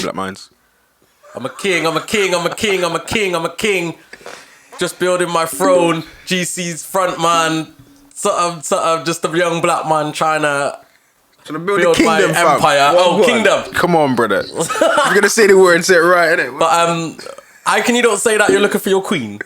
Two Black Minds. I'm a king, I'm a king, I'm a king, I'm a king, I'm a king. Just building my throne. GC's front man. Sort of just a young black man trying to build kingdom, my fam. empire. What? Kingdom. Come on, brother. You're going to say the word and say it right, innit? But how can you don't say that you're looking for your queen?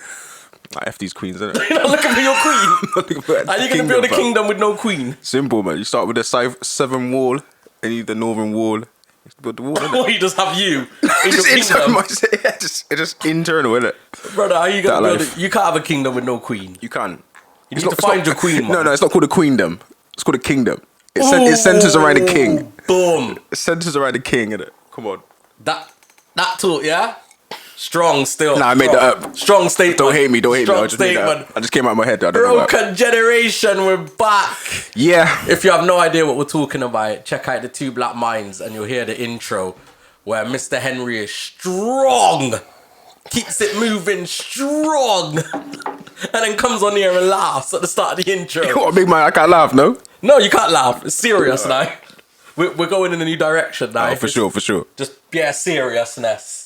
I F these queens, innit? You're not looking for your queen. Are you going to build a kingdom with no queen? Simple, man. You start with the southern wall and you the northern wall. You build the wall, innit? Or you just have you in Just your internal, kingdom. it's just internal, innit? Brother, how you going to build life. it? You can't have a kingdom with no queen. You can. You need to find your queen, man. No, it's not called a queendom. It's called a kingdom. It centers around the king. Boom. It centers around the king, innit? Come on. That talk, yeah? Strong still. Nah, I made that up. Strong statement. Don't hate me. Strong I just made that statement. up. I just came out of my head. I don't know Broken generation, we're back. Yeah. If you have no idea what we're talking about, check out the Two Black Minds and you'll hear the intro where Mr. Henry is strong. Keeps it moving strong. And then comes on here and laughs at the start of the intro. What, big man? I can't laugh, no? No, you can't laugh. It's serious now. We're going in a new direction now. Oh, for sure. Just, seriousness.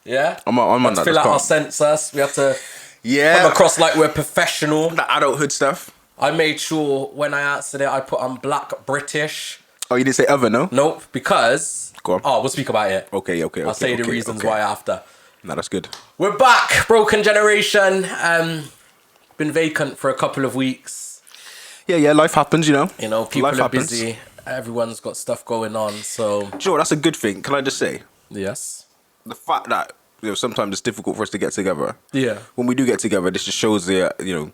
Yeah? I'm on Let's that. fill out our census. We have to come across like we're professional. The adulthood stuff. I made sure when I answered it, I put on Black British. Oh, you didn't say other, no? Nope, because... Go on. Oh, we'll speak about it. Okay. I'll say the reasons why after. No, that's good. We're back. Broken generation. Been vacant for a couple of weeks. Yeah, life happens, you know. You know, people Life are happens. busy. Everyone's got stuff going on, so... Sure, that's a good thing. Can I just say? Yes. The fact that, sometimes it's difficult for us to get together. Yeah. When we do get together, this just shows the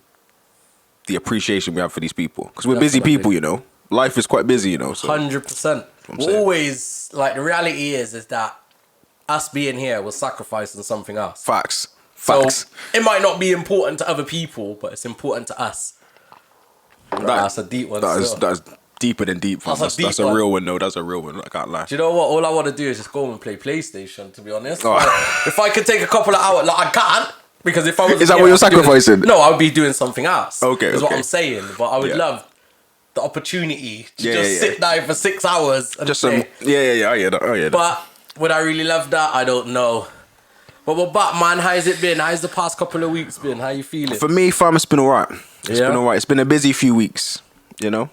appreciation we have for these people. Because we're busy people, you know. Life is quite busy, you know. So 100%. We're always, like, the reality is that us being here was sacrificing something else. Facts. So it might not be important to other people, but it's important to us. That's a deep one. That's deeper than deep. That's a real one, though. That's a real one. I can't lie. Do you know what? All I want to do is just go and play PlayStation, to be honest. If I could take a couple of hours, like I can't. Because if I was... Is that what you're sacrificing? No, I would be doing something else. Okay, is what I'm saying. But I would love the opportunity to just sit down for 6 hours and just play. I hear that. But would I really love that? I don't know. But we're back, man. How's it been? How's the past couple of weeks been? How you feeling? For me, fam, it's been alright. It's been alright. It's been a busy few weeks, you know.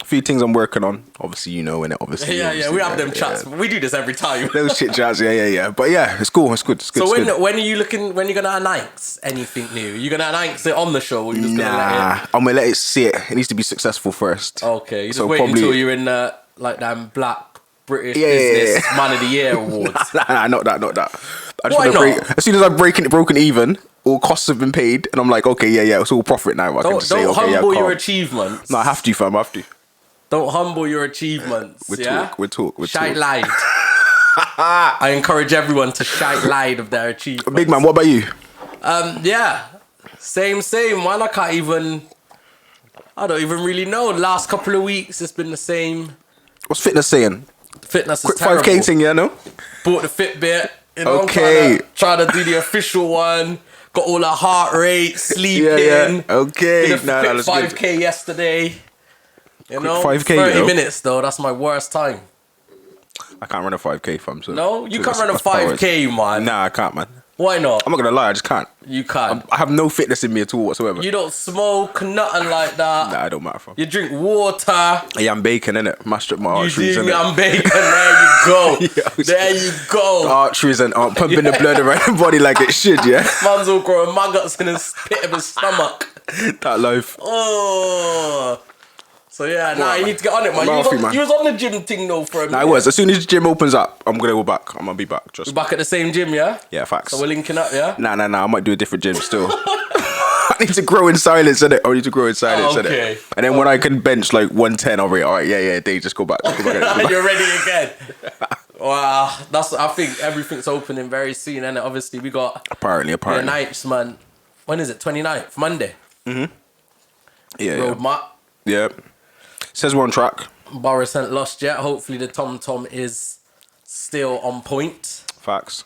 A few things I'm working on. Obviously, you know, innit? Obviously. We have them chats. We do this every time. Those chit chats, yeah. But yeah, it's cool. It's good. So when are you looking? When are you gonna announce anything new? Are you gonna announce it on the show? Or you just gonna let it? I'm gonna let it sit. It needs to be successful first. Okay, you just wait until you're in them Black British Business Man of the Year awards. Nah, not that. Why not? As soon as I've broken even, all costs have been paid, and I'm like, okay, it's all profit now. I can just say, don't okay, humble your calm. achievements. No, I have to, fam. I have to. Don't humble your achievements. We talk. Shout loud. I encourage everyone to shout loud of their achievements. Big man, what about you? Same. Man, I don't even really know. Last couple of weeks, it's been the same. What's fitness saying? Fitness Quick is terrible. 5K thing, yeah, no? Bought the Fitbit. You know, Okay. Trying to do the official one. Got all the heart rate, sleeping. Yeah. Okay. Did a quick 5K yesterday. You know, 5K, 30 minutes though. That's my worst time. I can't run a 5K, fam. So No, you can't run a 5K, man. Nah, I can't, man. Why not? I'm not gonna lie, I just can't. You can't. I have no fitness in me at all whatsoever. You don't smoke, nothing like that. Nah, it don't matter, fam. You drink water. Yeah, I'm bacon, innit? Mashed up my arteries, You do innit? I'm bacon. There you go. There you go. Arteries and pumping the blood around the body like it should, yeah? Man's all growing maggots in his pit of his stomach. That life. Oh. So yeah, you need to get on it, man. You was on the gym thing though for a minute. I was. As soon as the gym opens up, I'm gonna go back. I'm gonna be back. Just back at the same gym, yeah? Yeah, facts. So we're linking up, yeah? Nah. I might do a different gym still. I need to grow in silence, innit? I need to grow in silence, Okay. innit? And then when I can bench like 110, I'll be alright. Yeah. They just go back. You're ready again. Wow, I think everything's opening very soon, and obviously we got Apparently. the announcement. When is it? 29th, Monday. Yeah. Roadmap. Yeah. Says we're on track. Boris hasn't lost yet. Hopefully the Tom is still on point. Facts.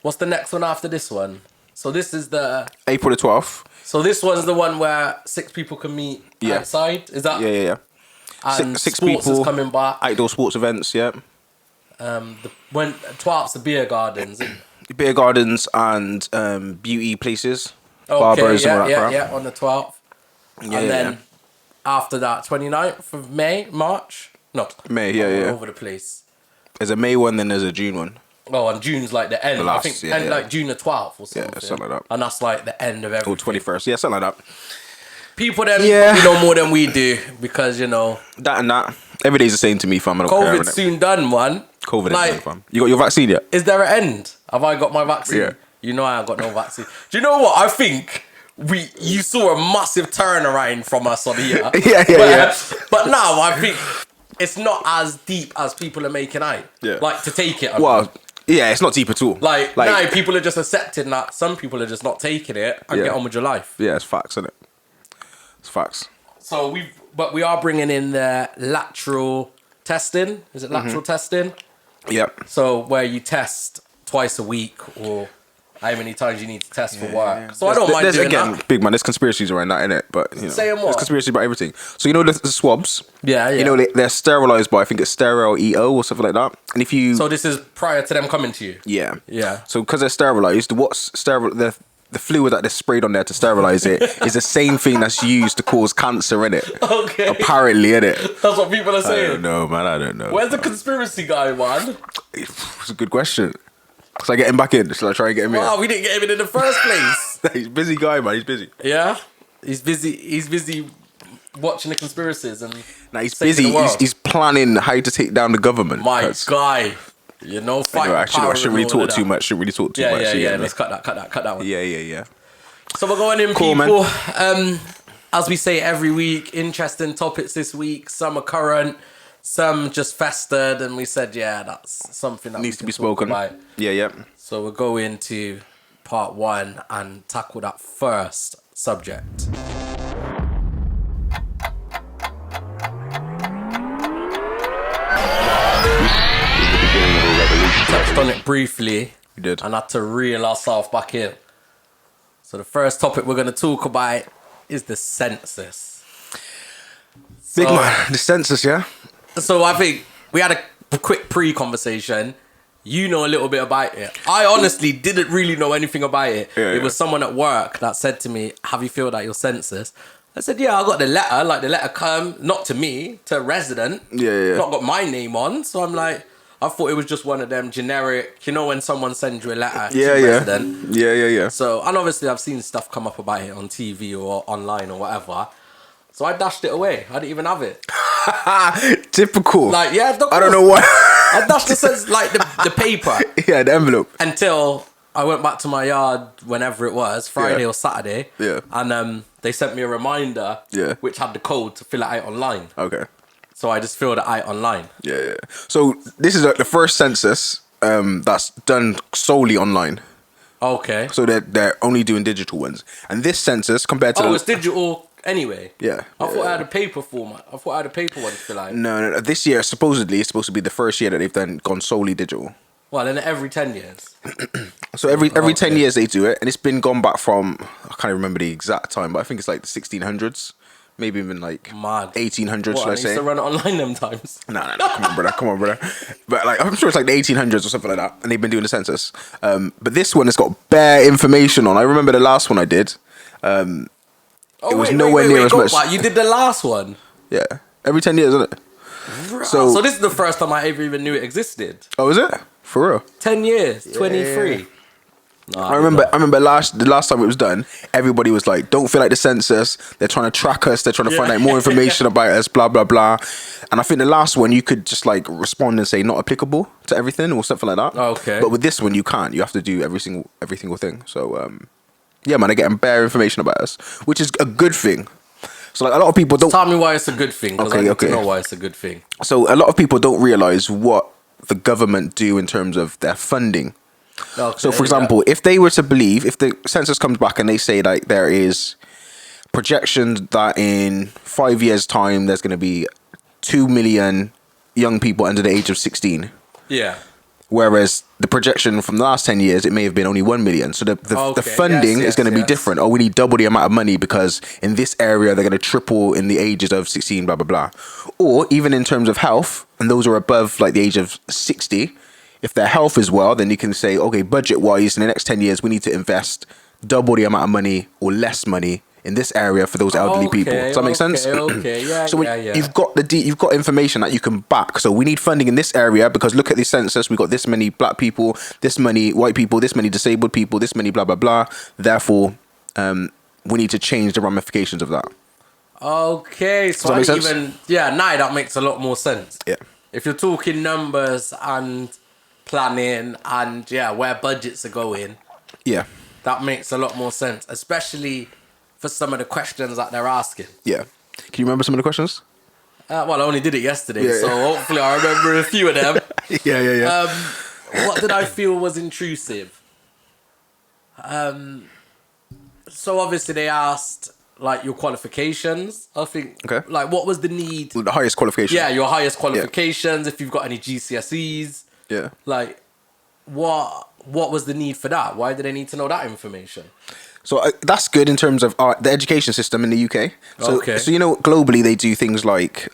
What's the next one after this one? So this is the... April the 12th. So this one's the one where 6 people can meet outside? Is that... Yeah. And Six sports people, is coming back. Outdoor sports events, yeah. When Twarps, the beer gardens. Beer gardens and beauty places, Okay, barbers and all that yeah, crap. yeah, on the 12th. Yeah, And yeah, then after that, 29th of May, March? No. May, yeah, I'm all yeah. over the place. There's a May one, then there's a June one. Oh, and June's like the end. The last, I think yeah, end yeah. like June the 12th or something. something like that. And that's like the end of everything. Or 21st, yeah, something like that. People them, Yeah. you know more than we do because, you know, That and that. Every day's the same to me, fam. I don't care. COVID's soon done, man. COVID Like, ain't done, fam. You got your vaccine yet? is there an end? Have I got my vaccine? Yeah. You know I ain't got no vaccine. Do you know what? I think you saw a massive turnaround from us on here. Yeah. But now I think it's not as deep as people are making out. Yeah. Like to take it. I mean. Well, yeah, it's not deep at all. Like now people are just accepting that some people are just not taking it and Yeah. get on with your life. Yeah, it's facts, isn't it? It's facts. So we are bringing in the lateral testing. Is it lateral testing? Yep. So where you test twice a week or how many times you need to test for work. So I don't mind doing that. Big man, there's conspiracies around that, innit? But you know, Saying what? there's conspiracies about everything. So you know the swabs? Yeah, yeah. You know they're sterilized by, I think it's sterile EO or something like that. And if you So this is prior to them coming to you? yeah. Yeah. So because they're sterilized, the fluid that they're sprayed on there to sterilize it is the same thing that's used to cause cancer, innit? Okay. Apparently, innit? That's what people are I saying. don't know, man. I don't know. Where's the conspiracy guy, man? It's a good question. Shall I get him back in? Shall I try and get him Wow, we didn't get him in the first place. in? He's a busy guy, man. He's busy. Yeah? He's busy watching the conspiracies and Now he's saving busy. the world. He's planning how to take down the government. My 'cause- guy. You know, fight Anyway, actually, no, I shouldn't really talk too much. Shouldn't really talk too much. Yeah. Let's cut that one. Yeah. So we're going in, Cool, people. As we say every week, interesting topics this week. Some are current, some just festered, and we said, yeah, that's something that Needs we to can be talk spoken. about. Yeah. So we'll go into part one and tackle that first subject. Touched on it briefly. You did. And had to reel ourselves back in. So the first topic we're going to talk about is the census. Big man, the census, yeah? So I think we had a quick pre-conversation. You know a little bit about it. I honestly didn't really know anything about it. It was someone at work that said to me, have you filled out your census? I said, yeah, I got the letter. Like the letter come, not to me, to a resident. Yeah. Not got my name on. So I'm like, I thought it was just one of them generic, you know when someone sends you a letter to a resident. Yeah. So, and obviously I've seen stuff come up about it on TV or online or whatever. So I dashed it away. I didn't even have it. Typical. Like, yeah, I don't know why. I dashed the sense, like the paper. Yeah, the envelope. Until I went back to my yard whenever it was, Friday Yeah. or Saturday. Yeah. And they sent me a reminder which had the code to fill it out online. Okay. So I just filled it out online. Yeah. So this is like the first census that's done solely online. Okay. So they're only doing digital ones. And this census compared to It's digital anyway. Yeah. I thought I had a paper format. I thought I had a paper one to fill out. No. This year supposedly it's supposed to be the first year that they've gone solely digital. Well, then every 10 years. So every 10 years they do it, and it's been gone back from, I can't remember the exact time, but I think it's like the 1600s, maybe even like Mad. 1800s. What, Should I I used say? to run it online them times. No, come on, brother. But like, I'm sure it's like the 1800s or something like that, and they've been doing the census. But this one has got bare information on. I remember the last one I did. It was nowhere near as much. Back. You did the last one. Yeah, every 10 years, isn't it? So this is the first time I ever even knew it existed. Oh, is it? For real? 10 years, 23. Nah, I remember the last time it was done, everybody was like, don't feel like the census, they're trying to track us, they're trying to find out more information about us, blah blah blah. And I think the last one you could just like respond and say not applicable to everything or something like that. Okay. But with this one you can't. You have to do every single thing. So yeah, man, they're getting bare information about us, which is a good thing. So like a lot of people don't Tell me why it's a good thing, because I need to know why it's a good thing. So a lot of people don't realise what the government do in terms of their funding. Okay, So, for example, if they were to believe, if the census comes back and they say like there is projections that in 5 years' time there's going to be 2 million young people under the age of 16, Yeah. Whereas the projection from the last 10 years, it may have been only 1 million. So the Okay, funding yes, is going to be yes. different. Oh, we need double the amount of money because in this area, they're going to triple in the ages of 16, blah, blah, blah. Or even in terms of health, and those are above like the age of 60, if their health is well, then you can say, okay, budget wise, in the next 10 years, we need to invest double the amount of money or less money in this area for those elderly people. Does that make sense? Okay, yeah, So yeah. you've got you've got information that you can back. So we need funding in this area because look at the census. We've got this many black people, this many white people, this many disabled people, this many blah blah blah. Therefore, we need to change the ramifications of that. Okay, so that make sense? now that makes a lot more sense. Yeah. If you're talking numbers and planning and where budgets are going, Yeah. that makes a lot more sense, especially for some of the questions that they're asking. Yeah. Can you remember some of the questions? Well, I only did it yesterday, Yeah, so hopefully I remember a few of them. Yeah. What did I feel was intrusive? So obviously they asked like your qualifications. I think Okay. like what was the need? The highest qualification. Yeah, your highest qualifications. If you've got any GCSEs, Yeah. like what was the need for that? Why did they need to know that information? So that's good in terms of the education system in the UK. So, Okay. So globally they do things like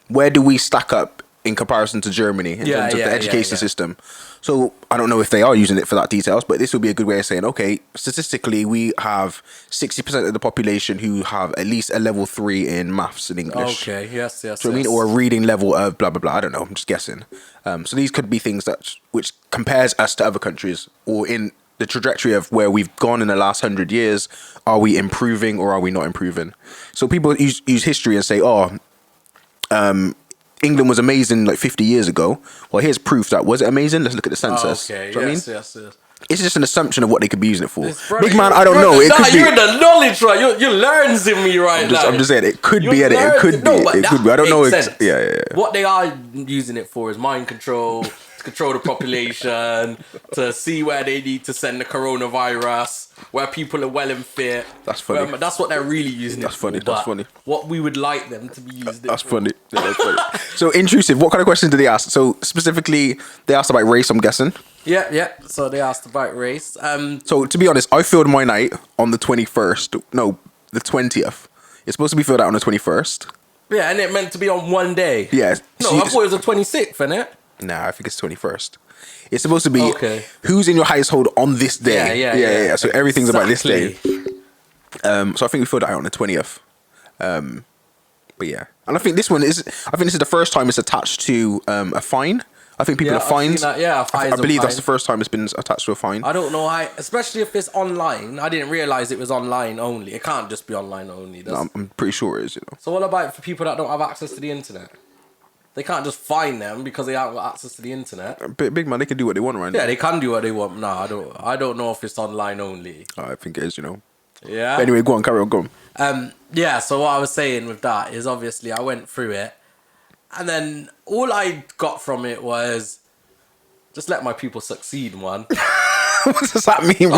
where do we stack up in comparison to Germany in terms of the education system? So I don't know if they are using it for that details, but this would be a good way of saying, okay, statistically we have 60% of the population who have at least a level 3 in maths and English. Okay. Yes. Do you know what I mean? Or a reading level of blah blah blah. I don't know. I'm just guessing. So these could be things which compares us to other countries, or in the trajectory of where we've gone in the last 100 years. Are we improving or are we not improving? So people use history and say, England was amazing like 50 years ago. Well, here's proof that was it amazing. Let's look at the census. Okay. Do you know Yes. what I mean? Yes. It's just an assumption of what they could be using it for. Brother, Big man, I don't know. It could be. You're in the knowledge, right? You're learning me right now. I'm just saying it could be. You're It could be. learning- No, but It that could be. I don't know. makes sense. Yeah. What they are using it for is mind control, to control the population, to see where they need to send the coronavirus, where people are well and fit. That's funny. That's what they're really using That's it funny. for. That's but funny. What we would like them to be used it That's for. funny. Yeah, that's funny. So intrusive. What kind of questions did they ask? So specifically, they asked about race. I'm guessing. Yeah. So they asked about race. So to be honest, I filled my night on the 21st. No, the 20th. It's supposed to be filled out on the 21st. Yeah, and it meant to be on one day. Yeah. No, I thought it was the 26th, innit? Nah, I think it's 21st. It's supposed to be who's in your household on this day. Yeah. So everything's about this day. So I think we filled it out on the 20th. But yeah, and I think this is the first time it's attached to a fine. I think people are fined. I believe that's the first time it's been attached to a fine. I don't know how, especially if it's online. I didn't realize it was online only. It can't just be online only. No, I'm pretty sure it is. So what about for people that don't have access to the internet? They can't just fine them because they haven't got access to the internet. Big man, they can do what they want right now. Yeah, they can do what they want. No, I don't know if it's online only. I think it is. Yeah. But anyway, go on, carry on, go on. Yeah. So what I was saying with that is obviously I went through it, and then all I got from it was just let my people succeed, man. What does that mean?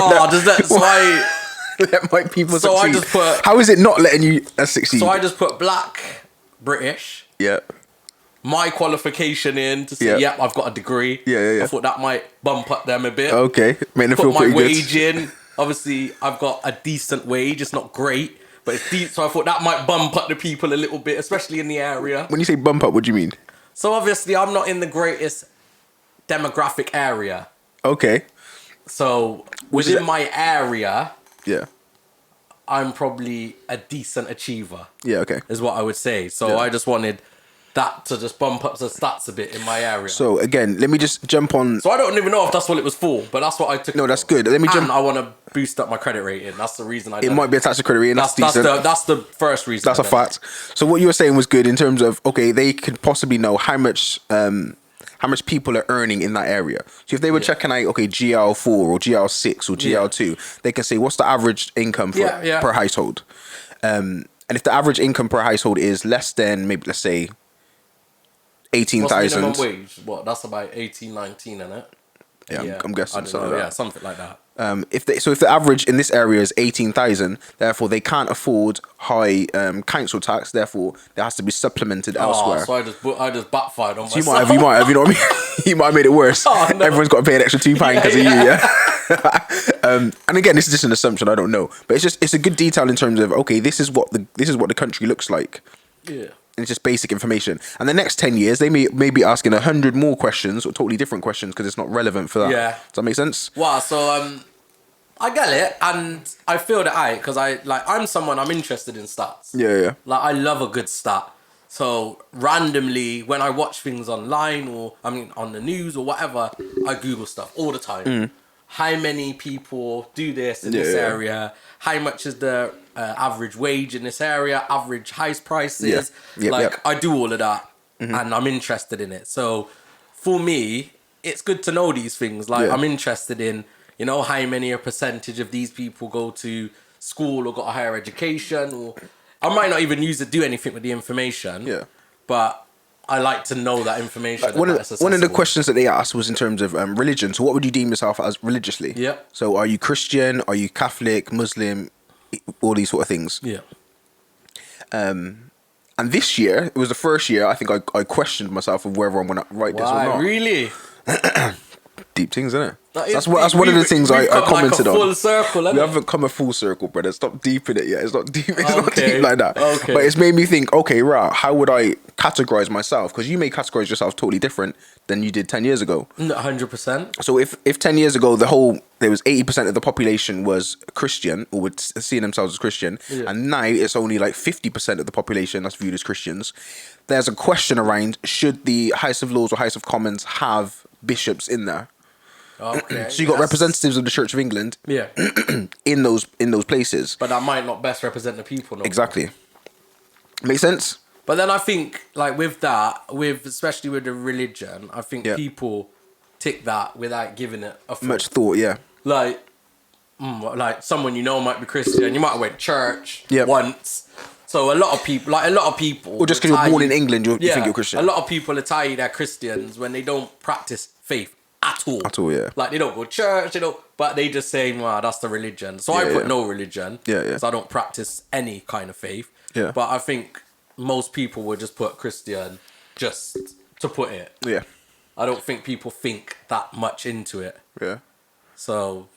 Let my people succeed. I just put. How is it not letting you succeed? So I just put black, British. Yeah. My qualification in to say, yep, I've got a degree. Yeah. I thought that might bump up them a bit. Okay, make them feel Put pretty my good. wage in. Obviously, I've got a decent wage. It's not great, but it's deep. So I thought that might bump up the people a little bit, especially in the area. When you say bump up, what do you mean? So obviously, I'm not in the greatest demographic area. Okay. So within my area, yeah, I'm probably a decent achiever. Yeah. Okay. Is what I would say. So I just wanted that to just bump up the stats a bit in my area. So again, let me just jump on. So I don't even know if that's what it was for, but that's what I took. No, that's good. Let me jump. I want to boost up my credit rating. That's the reason I. It might be attached to credit rating. That's decent. That's the first reason. That's a fact. So what you were saying was good in terms of they could possibly know how much people are earning in that area. So if they were checking out GL4 or GL6 or GL2, they can say what's the average income per household. And if the average income per household is less than maybe let's say 18,000. Minimum wage? What? That's about 18, 19, isn't it? Yeah, I'm guessing I don't something know. like Yeah, that. something like that. If the average in this area is 18,000, therefore they can't afford high council tax. Therefore, there has to be supplemented Oh, elsewhere. so I just backfired on So you myself. might have, you know what I mean? You might have made it worse. Oh, no. Everyone's got to pay an extra £2 because of you. Yeah. And again, this is just an assumption. I don't know, but it's a good detail in terms of okay, this is what the country looks like. Yeah. And it's just basic information. And the next 10 years, they may be asking 100 more questions or totally different questions because it's not relevant for that. Yeah. Does that make sense? Wow. So I get it, and I feel that because I'm someone, I'm interested in stats. Yeah. Like I love a good stat. So randomly, when I watch things online or on the news or whatever, I Google stuff all the time. How many people do this in this area? How much is the average wage in this area? Average house prices? I do all of that, and I'm interested in it. So for me, it's good to know these things. Like I'm interested in, how many a percentage of these people go to school or got a higher education, or I might not even do anything with the information. Yeah. But I like to know that information. One of the questions that they asked was in terms of religion. So what would you deem yourself as religiously? Yeah. So are you Christian? Are you Catholic, Muslim? All these sort of things. Yeah. And this year, it was the first year I think I questioned myself of whether I'm going to write this or not. Really? Deep things, isn't it? That's That's one of the things I commented like a full on. circle, We haven't come a full circle, brother. Stop deep in it yet. It's not deep. It's not Okay. deep like that. Okay. But it's made me think. Okay, right. How would I categorize myself? Because you may categorize yourself totally different than you did 10 years ago. 100%. So if 10 years ago there was 80% of the population was Christian or would see themselves as Christian, and now it's only like 50% of the population that's viewed as Christians, there's a question around should the House of Lords or House of Commons have bishops in there? Okay. So you got representatives of the Church of England Yeah. in those places. But that might not best represent the people. No. Exactly. Make sense? But then I think, like with that, especially with the religion, I think people tick that without giving it a Much thought, yeah. Like someone might be Christian. You might have went to church once. So a lot of people, Or just because you're born in England, you think you're Christian. A lot of people will tell you they're Christians when they don't practice faith at all. At all, yeah. Like they don't go to church, but they just say, "Wow, that's the religion." So I put no religion. Yeah. Because I don't practice any kind of faith. Yeah. But I think most people would just put Christian just to put it. Yeah. I don't think people think that much into it. Yeah. So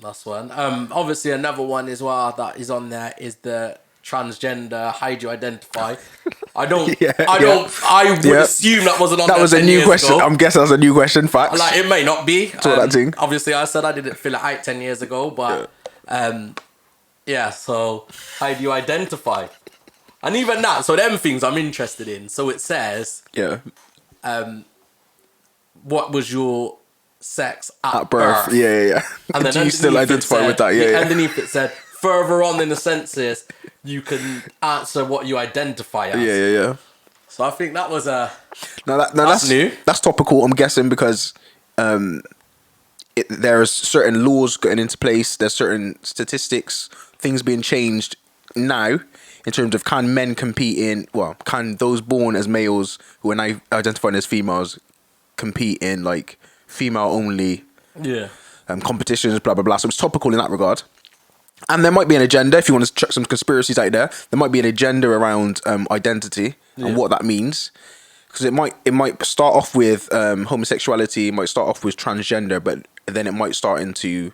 that's one. Obviously another one as well that is on there is the transgender. How do you identify? I would assume that wasn't on there. That was a new question. I'm guessing that's a new question. Facts. Like it may not be. That thing. Obviously, I said I didn't fill it out 10 years ago, but so how do you identify? And even that, so them things I'm interested in. So it says, what was your sex at birth? Yeah. And then do you still identify with that? Yeah. Underneath it said, further on in the census, you can answer what you identify as. Yeah. So I think that was that's new. That's topical. I'm guessing because there's certain laws getting into place. There's certain statistics, things being changed now in terms of can those born as males who are now identifying as females compete in like female only competitions, blah blah blah. So it's topical in that regard. And there might be an agenda, if you want to chuck some conspiracies out there, there might be an agenda around identity and what that means. Because it might start off with homosexuality, it might start off with transgender, but then it might start into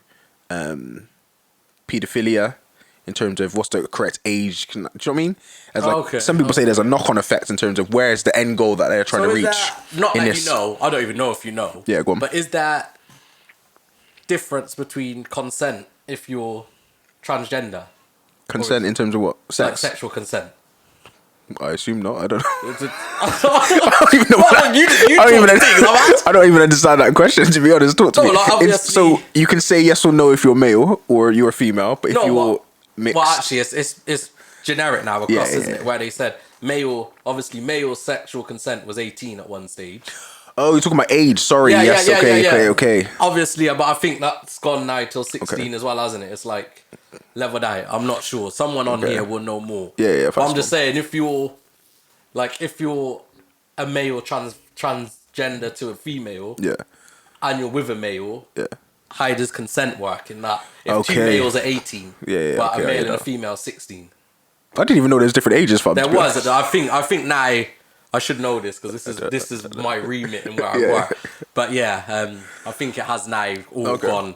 paedophilia in terms of what's the correct age. Do you know what I mean? As some people say there's a knock-on effect in terms of where's the end goal that they're trying to reach. I don't even know if you know. Yeah, go on. But is there difference between consent if you're transgender? Consent in terms of what? Sex? Like sexual consent. I assume not. I don't know. I don't even know. I don't even understand that question, to be honest. Talk to me. Like, so you can say yes or no if you're male or you're female, but if you're mixed. Well, actually, it's generic now across, isn't it? Where they said male sexual consent was 18 at one stage. Oh, you're talking about age. Sorry. Yes. Okay. Obviously, but I think that's gone now till 16 as well, hasn't it? It's like leveled out. I'm not sure. Someone on here will know more. Yeah. But I'm just saying, if you're a male transgender to a female, and you're with a male, Yeah. how does consent work in that? If two Okay. males are 18, Yeah, but okay, a I male get and a that. female 16. I didn't even know there's different ages, fam. There to be was. honest. I think now I should know this because this is my remit and where I Yeah. work. But yeah, I think it has now all Okay. gone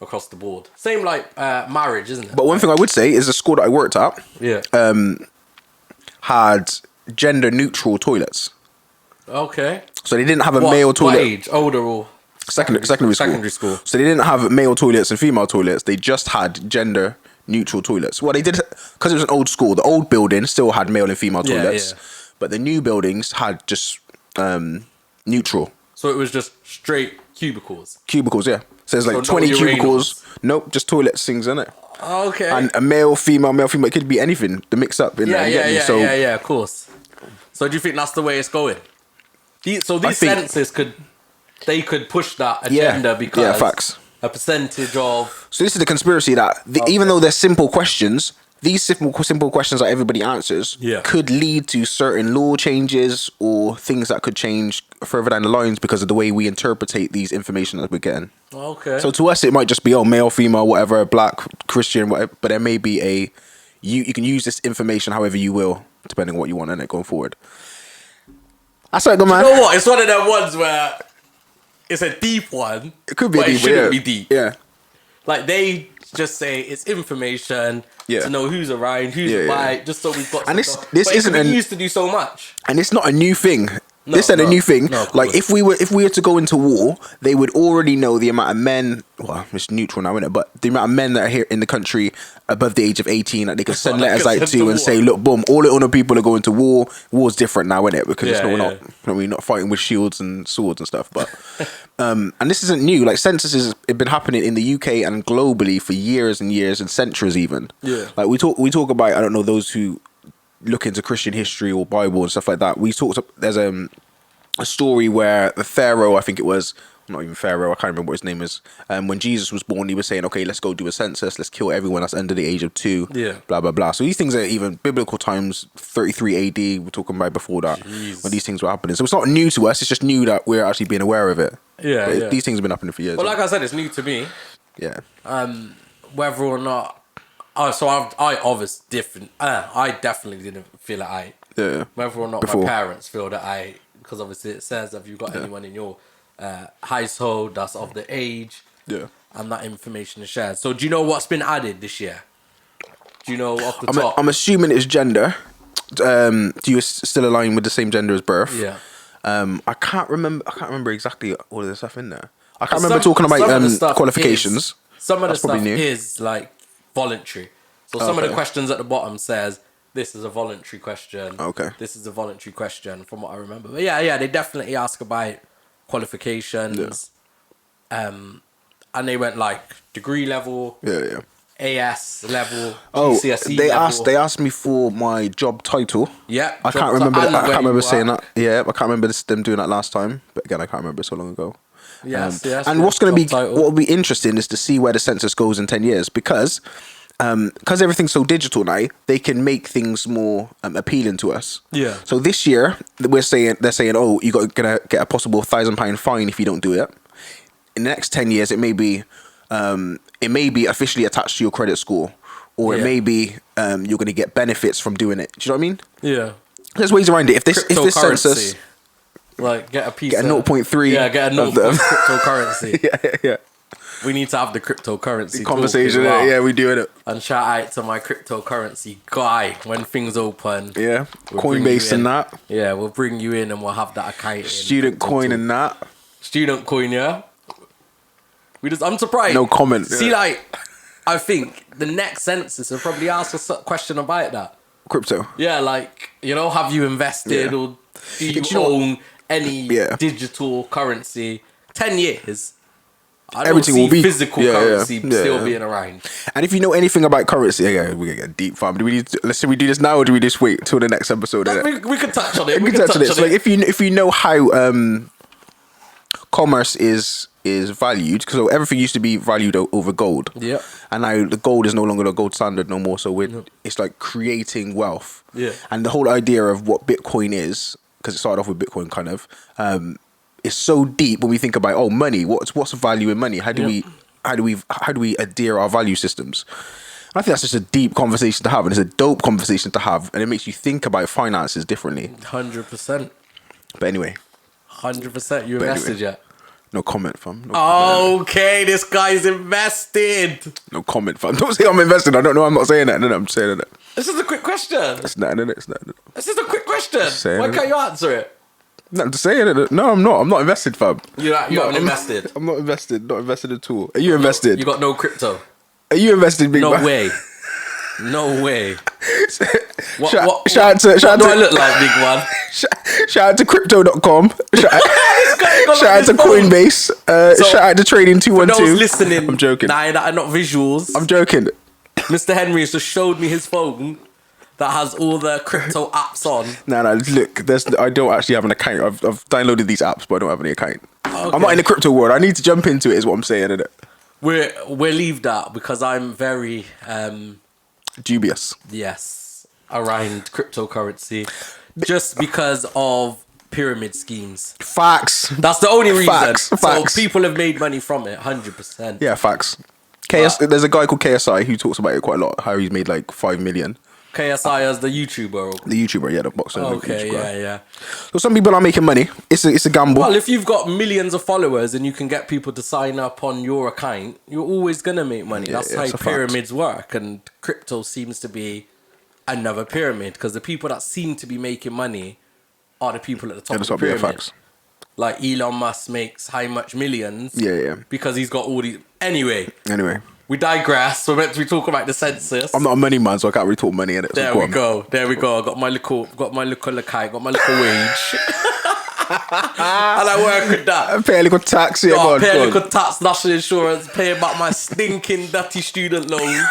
across the board. Same like marriage, isn't it? But one thing I would say is the school that I worked at Yeah. had gender neutral toilets. Okay. So they didn't have a What, male what toilet. age? Older or Secondary school. Secondary school. So they didn't have male toilets and female toilets. They just had gender neutral toilets. Well, they did because it was an old school. The old building still had male and female Yeah, toilets, yeah. but the new buildings had just neutral So it was just straight cubicles. cubicles. Yeah, so there's like So no 20 urinals. cubicles. Nope, just toilet things in it. Okay. And a male, female. It could be anything. The mix up in there. You get me? So yeah, of course. So do you think that's the way it's going? So these think- census could push that agenda because yeah, facts. a percentage of So this is the conspiracy that even though they're simple questions, these simple questions that everybody answers Yeah. could lead to certain law changes or things that could change further down the lines because of the way we interpretate these information that we're getting. okay. So to us, it might just be male, female, whatever, black, Christian, whatever. But there may be you can use this information however you will, depending on what you want in it going forward. That's like, good man. You know what? It's one of them ones where it's a deep one. It could be but deep, it shouldn't yeah. be deep. Yeah. Like they just say it's information Yeah. to know who's around, who's Yeah, yeah. by, just so we've got. And some stuff. this But it isn't could be an- used to do so much. And it's not a new thing. No, This ain't a no, new thing. no, of Like course. if we were to go into war, they would already know the amount of men. Well, it's neutral now, isn't it? But the amount of men that are here in the country above the age of 18 that they could send They letters could out send to to and war. say, look, boom, all the other people are going to war. War's different now, isn't it? Because it's Yeah, not, we're yeah. not, you know, we're not fighting with shields and swords and stuff. But and this isn't new. Like censuses have been happening in the UK and globally for years and years and centuries even. Yeah. Like we talk about, I don't know, those who look into Christian history or Bible and stuff like that. There's a story where the Pharaoh, I think it was, not even Pharaoh, I can't remember what his name is. When Jesus was born, he was saying, okay, let's go do a census, let's kill everyone that's under the age of 2, Yeah. blah, blah, blah. So these things are even biblical times, 33 AD, we're talking about before that, Jeez. when these things were happening. So it's not new to us, it's just new that we're actually being aware of it. Yeah, But yeah. these things have been happening for years. Well, like I said, it's new to me. yeah. Whether or not, I obviously different. I definitely didn't feel it. Yeah. Whether or not Before. my parents feel that because obviously it says have you got anyone in your household that's of the age, Yeah. and that information is shared. So do you know what's been added this year? Do you know off the top? I'm assuming it's gender. Do you still align with the same gender as birth? Yeah. I can't remember exactly all of the stuff in there. I can't remember talking about some of the stuff qualifications. Some of the That's probably stuff new. is like voluntary. So some of Okay. the questions at the bottom says this is a voluntary question. Okay. This is a voluntary question from what I remember. But yeah, they definitely ask about qualifications. And they went like degree level, Yeah. AS level, Oh, GCSE they level. they asked me for my job title. Yeah, I job can't remember. ti- and I can't where remember you saying work. that. Yeah, I can't remember them doing that last time. But again, I can't remember so long ago. Yes, And what's going to be job title. what will be interesting is to see where the census goes in 10 years because everything's so digital now, they can make things more appealing to us. Yeah. So this year they're saying, oh, gonna get a possible £1,000 fine if you don't do it. In the next 10 years, it may be officially attached to your credit score, or it Yeah. may be you're going to get benefits from doing it. Do you know what I mean? Yeah. There's ways around it. If this Cryptocurrency. census, Like get a piece get a of 0.3 Yeah, get a of 0. them. Cryptocurrency. yeah. We need to have the cryptocurrency Conversation. talk as well. Yeah, we doing it. And shout out to my cryptocurrency guy when things open. Yeah, we'll bring Coinbase you in. and that. Yeah, we'll bring you in and we'll have that account. Student coin and that. Student coin, yeah. I'm surprised. No comment, See, yeah. like, I think the next census will probably ask us a question about that. Crypto. Yeah, like, have you invested Yeah. or do you Do you know what- own any Yeah. digital currency? 10 years. I don't Everything see will be- physical yeah, yeah, currency yeah, still yeah. being around. And if you know anything about currency, yeah, we're gonna get deep, fam. Let's say we do this now, or do we just wait till the next episode? innit? We could touch on it. We can touch on it. So like, if you know how commerce is valued, because everything used to be valued over gold. Yep. And now the gold is no longer the gold standard no more. So it's like creating wealth. Yeah. And the whole idea of what Bitcoin is, because it started off with Bitcoin, kind of, is so deep when we think about money. What's the value in money? How do we adhere our value systems? And I think that's just a deep conversation to have, and it's a dope conversation to have, and it makes you think about finances differently. 100%. But anyway, 100%. You invested yet? No comment, fam. No comment. Okay, this guy's invested. No comment, fam. Don't say I'm invested. I don't know. I'm not saying that. No, I'm saying that. This is a quick question. It's not. It's not. This is a quick question. Why can't you answer it? No, I'm just saying it. No, I'm not. I'm not invested, fam. You haven't invested? I'm not invested. Not invested at all. Are you invested? You got no crypto? Are you invested, big man? No way. No way. Shout out to what do I look like, big one? Shout out to crypto.com. Shout out to Coinbase. Shout out to Trading 212. For those listening, I'm joking. That are not visuals. I'm joking. Mr. Henry has just showed me his phone that has all the crypto apps on. No, look, I don't actually have an account. I've downloaded these apps, but I don't have any account. Okay. I'm not in the crypto world. I need to jump into it, is what I'm saying, isn't it? We'll leave that because I'm very dubious. Yes, around cryptocurrency, just because of pyramid schemes. Facts. That's the only reason. Facts. So people have made money from it, 100%. Yeah, facts. There's a guy called KSI who talks about it quite a lot. How he's made like 5 million. KSI as the YouTuber. The YouTuber, yeah, the boxer. Okay, yeah. So some people are making money. It's a gamble. Well, if you've got millions of followers and you can get people to sign up on your account, you're always gonna make money. That's how pyramids work, and crypto seems to be another pyramid because the people that seem to be making money are the people at the top of the pyramid. Facts. Like Elon Musk makes how much millions? Yeah. Because he's got all these. Anyway. We digress. We're meant to be talking about the census. I'm not a money man, so I can't really talk money in it. There we go. I got my little account, got my little wage. And I work with that. I pay a little tax, pay a little tax, national insurance, pay back my stinking dirty student loan.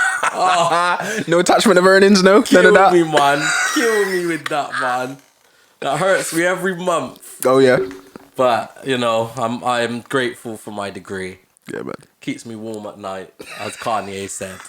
No attachment of earnings, no? None of that. Kill me, man. Kill me with that, man. That hurts me every month. Oh yeah. But I'm grateful for my degree. Yeah, man. Keeps me warm at night, as Kanye said.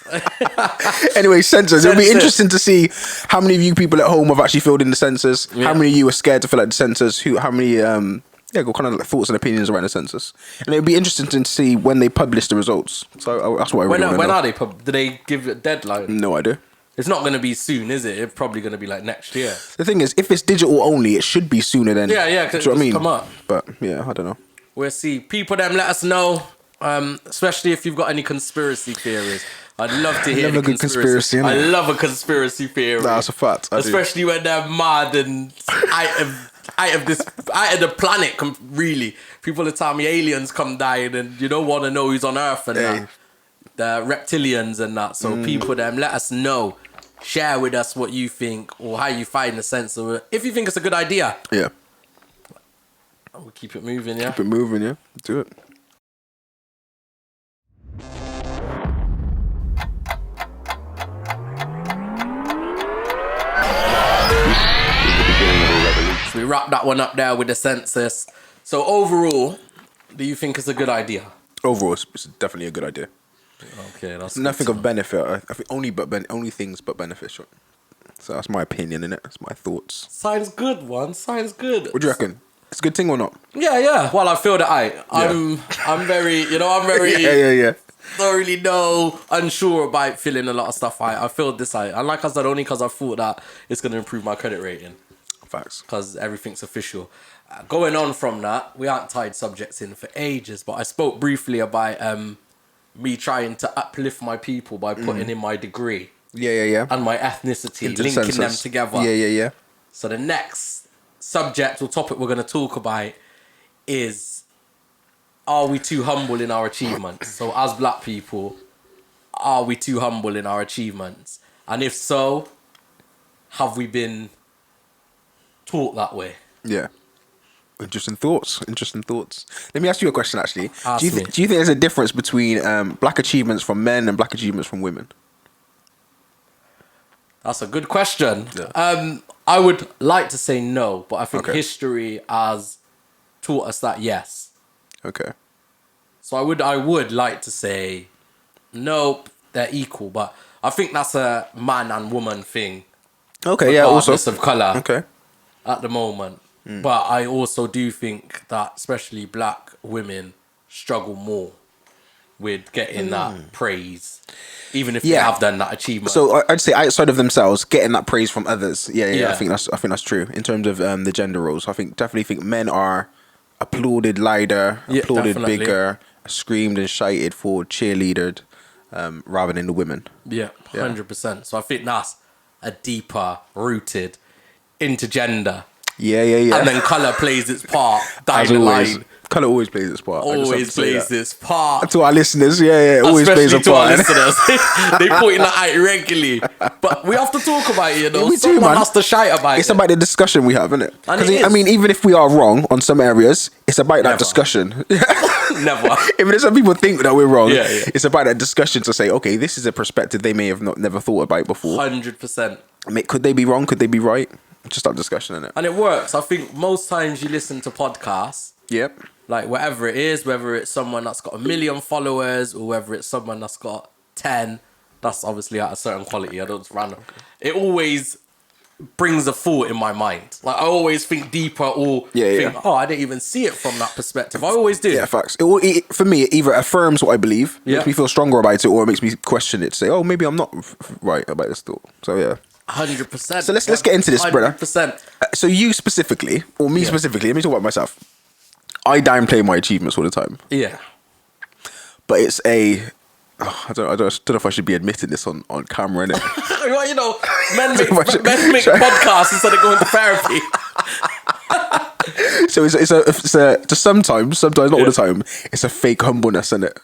Anyway, census. It'll be interesting to see how many of you people at home have actually filled in the census. Yeah. How many of you are scared to fill out the census? How many got kind of like thoughts and opinions around the census. And it'll be interesting to see when they publish the results. So that's what I really want to know. When are they? Do they give a deadline? No idea. It's not going to be soon, is it? It's probably going to be like next year. The thing is, if it's digital only, it should be sooner than... Yeah, because it's come up. But yeah, I don't know. We'll see. People, let us know. Especially if you've got any conspiracy theories. I'd love to hear a good conspiracy. I love a conspiracy theory. That's a fact. Especially when they're mad and out of the planet. Really, people are telling me aliens come down, and you don't want to know who's on Earth and that. The reptilians and that. So people, let us know. Share with us what you think or how you find the sense of it. If you think it's a good idea. Yeah. We'll keep it moving. Yeah. Keep it moving. Yeah. Do it. So we wrap that one up there with the census. So overall, do you think it's a good idea? Overall, it's definitely a good idea. Okay, that's nothing of benefit. I think only things but beneficial. So that's my opinion in it. That's my thoughts. Sounds good, one. Sounds good. What do you reckon? It's a good thing or not? Yeah. Well, I feel that I'm very, yeah. Don't really know, unsure about filling a lot of stuff out. I feel this out. And like I said, only because I thought that it's going to improve my credit rating. Facts. Because everything's official. Going on from that, we aren't tied subjects in for ages, but I spoke briefly about me trying to uplift my people by putting in my degree. Yeah. And my ethnicity, linking them together. Yeah. So the next subject or topic we're going to talk about is, are we too humble in our achievements? So as black people, are we too humble in our achievements? And if so, have we been taught that way? Yeah. Interesting thoughts. Let me ask you a question, actually. Do you think there's a difference between black achievements from men and black achievements from women? That's a good question. Yeah. I would like to say no, but I think history has taught us that yes. Okay. So I would like to say nope, they're equal, but I think that's a man and woman thing. Okay, yeah, also of colour. Okay. At the moment. But I also do think that especially black women struggle more with getting that praise, even if they Yeah. have done that achievement. So I'd say outside of themselves, getting that praise from others. Yeah, Yeah. I think that's true in terms of the gender roles. I definitely think men are applauded louder, Yeah, applauded definitely. bigger, screamed and shouted for, cheerleadered, rather than the women. Yeah, Yeah. 100%. So I think that's a deeper rooted into gender. Yeah. And then colour plays its part down As the always, line. colour always plays its part. I just have Always to say plays that. its part. To our listeners, it always plays Especially a to our part. listeners. They pointing that out regularly. But we have to talk about it, you know. We do, Someone man. has to shout about It's it. about the discussion we have, isn't it? And Because it I is. mean, even if we are wrong on some areas, it's about that Never. discussion. Never. Even if some people think that we're wrong, Yeah. it's about that discussion to say, okay, this is a perspective they may have never thought about before. 100%. Could they be wrong? Could they be right? Just that discussion, innit? And it works. I think most times you listen to podcasts, Yep. like whatever it is, whether it's someone that's got 1 million followers or whether it's someone that's got 10, that's obviously at a certain quality. I don't just random. It always brings a thought in my mind. Like I always think deeper or think, oh, I didn't even see it from that perspective. I always do. Yeah, facts. For me, it either affirms what I believe, makes me feel stronger about it, or it makes me question it. Say, oh, maybe I'm not right about this thought. So yeah. 100%. So let's get into this, brother. 100%. So you specifically, or me specifically, let me talk about myself. I downplay my achievements all the time, Yeah. but it's a. I don't know if I should be admitting this on camera, innit? Well, you know, men make podcasts instead of going to therapy. So it's a just sometimes not all the time. It's a fake humbleness, innit?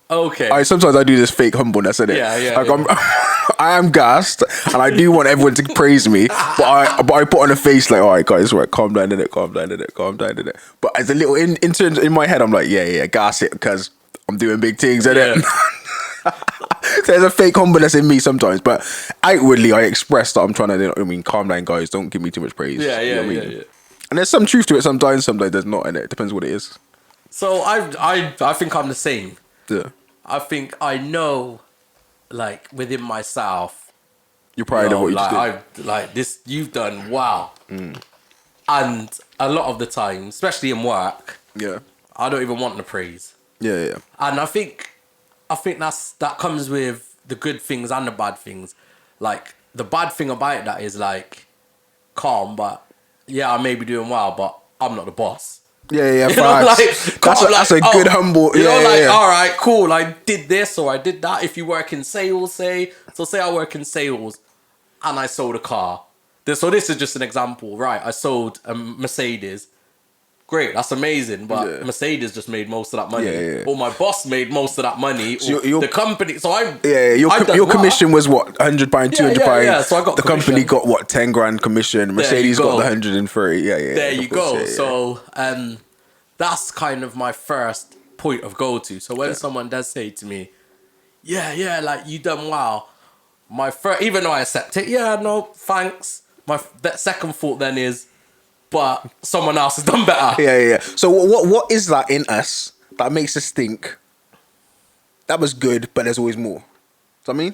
Okay. Sometimes I do this fake humbleness, innit? Yeah. Like I am gassed, and I do want everyone to praise me, but I put on a face like, all right, guys, right, calm down, innit? Calm down, innit? But as a little in my head, I'm like, yeah, gas it, because I'm doing big things, innit? Yeah. So there's a fake humbleness in me sometimes, but outwardly I express that I'm trying to, calm down, guys, don't give me too much praise. Yeah. You know what I mean? And there's some truth to it sometimes there's not, and it depends what it is. So I think I'm the same. Yeah. I think I know, like within myself, You're proud of what you just did. like this. You've done wow, and a lot of the time, especially in work, Yeah. I don't even want the praise. Yeah. And I think that comes with the good things and the bad things. Like the bad thing about that is like calm, but yeah, I may be doing well, but I'm not the boss. Yeah, You know, facts. That's a good humble. You know, Yeah. all right, cool. I did this or I did that. If you work in sales, say I work in sales, and I sold a car. So this is just an example, right? I sold a Mercedes. Great, that's amazing. But Mercedes just made most of that money. Yeah. Or my boss made most of that money. So or the company. So I. Your commission was what, £100, £200. Yeah. So I got the commission. company got what, 10 grand commission. Mercedes got the 130. Yeah. There you go. Yeah. So that's kind of my first point of go to. So when someone does say to me, yeah, like you done well, my first, even though I accept it, yeah, no, thanks. That second thought then is, but someone else has done better. Yeah. So what is that in us that makes us think that was good, but there's always more? Do you know what I mean?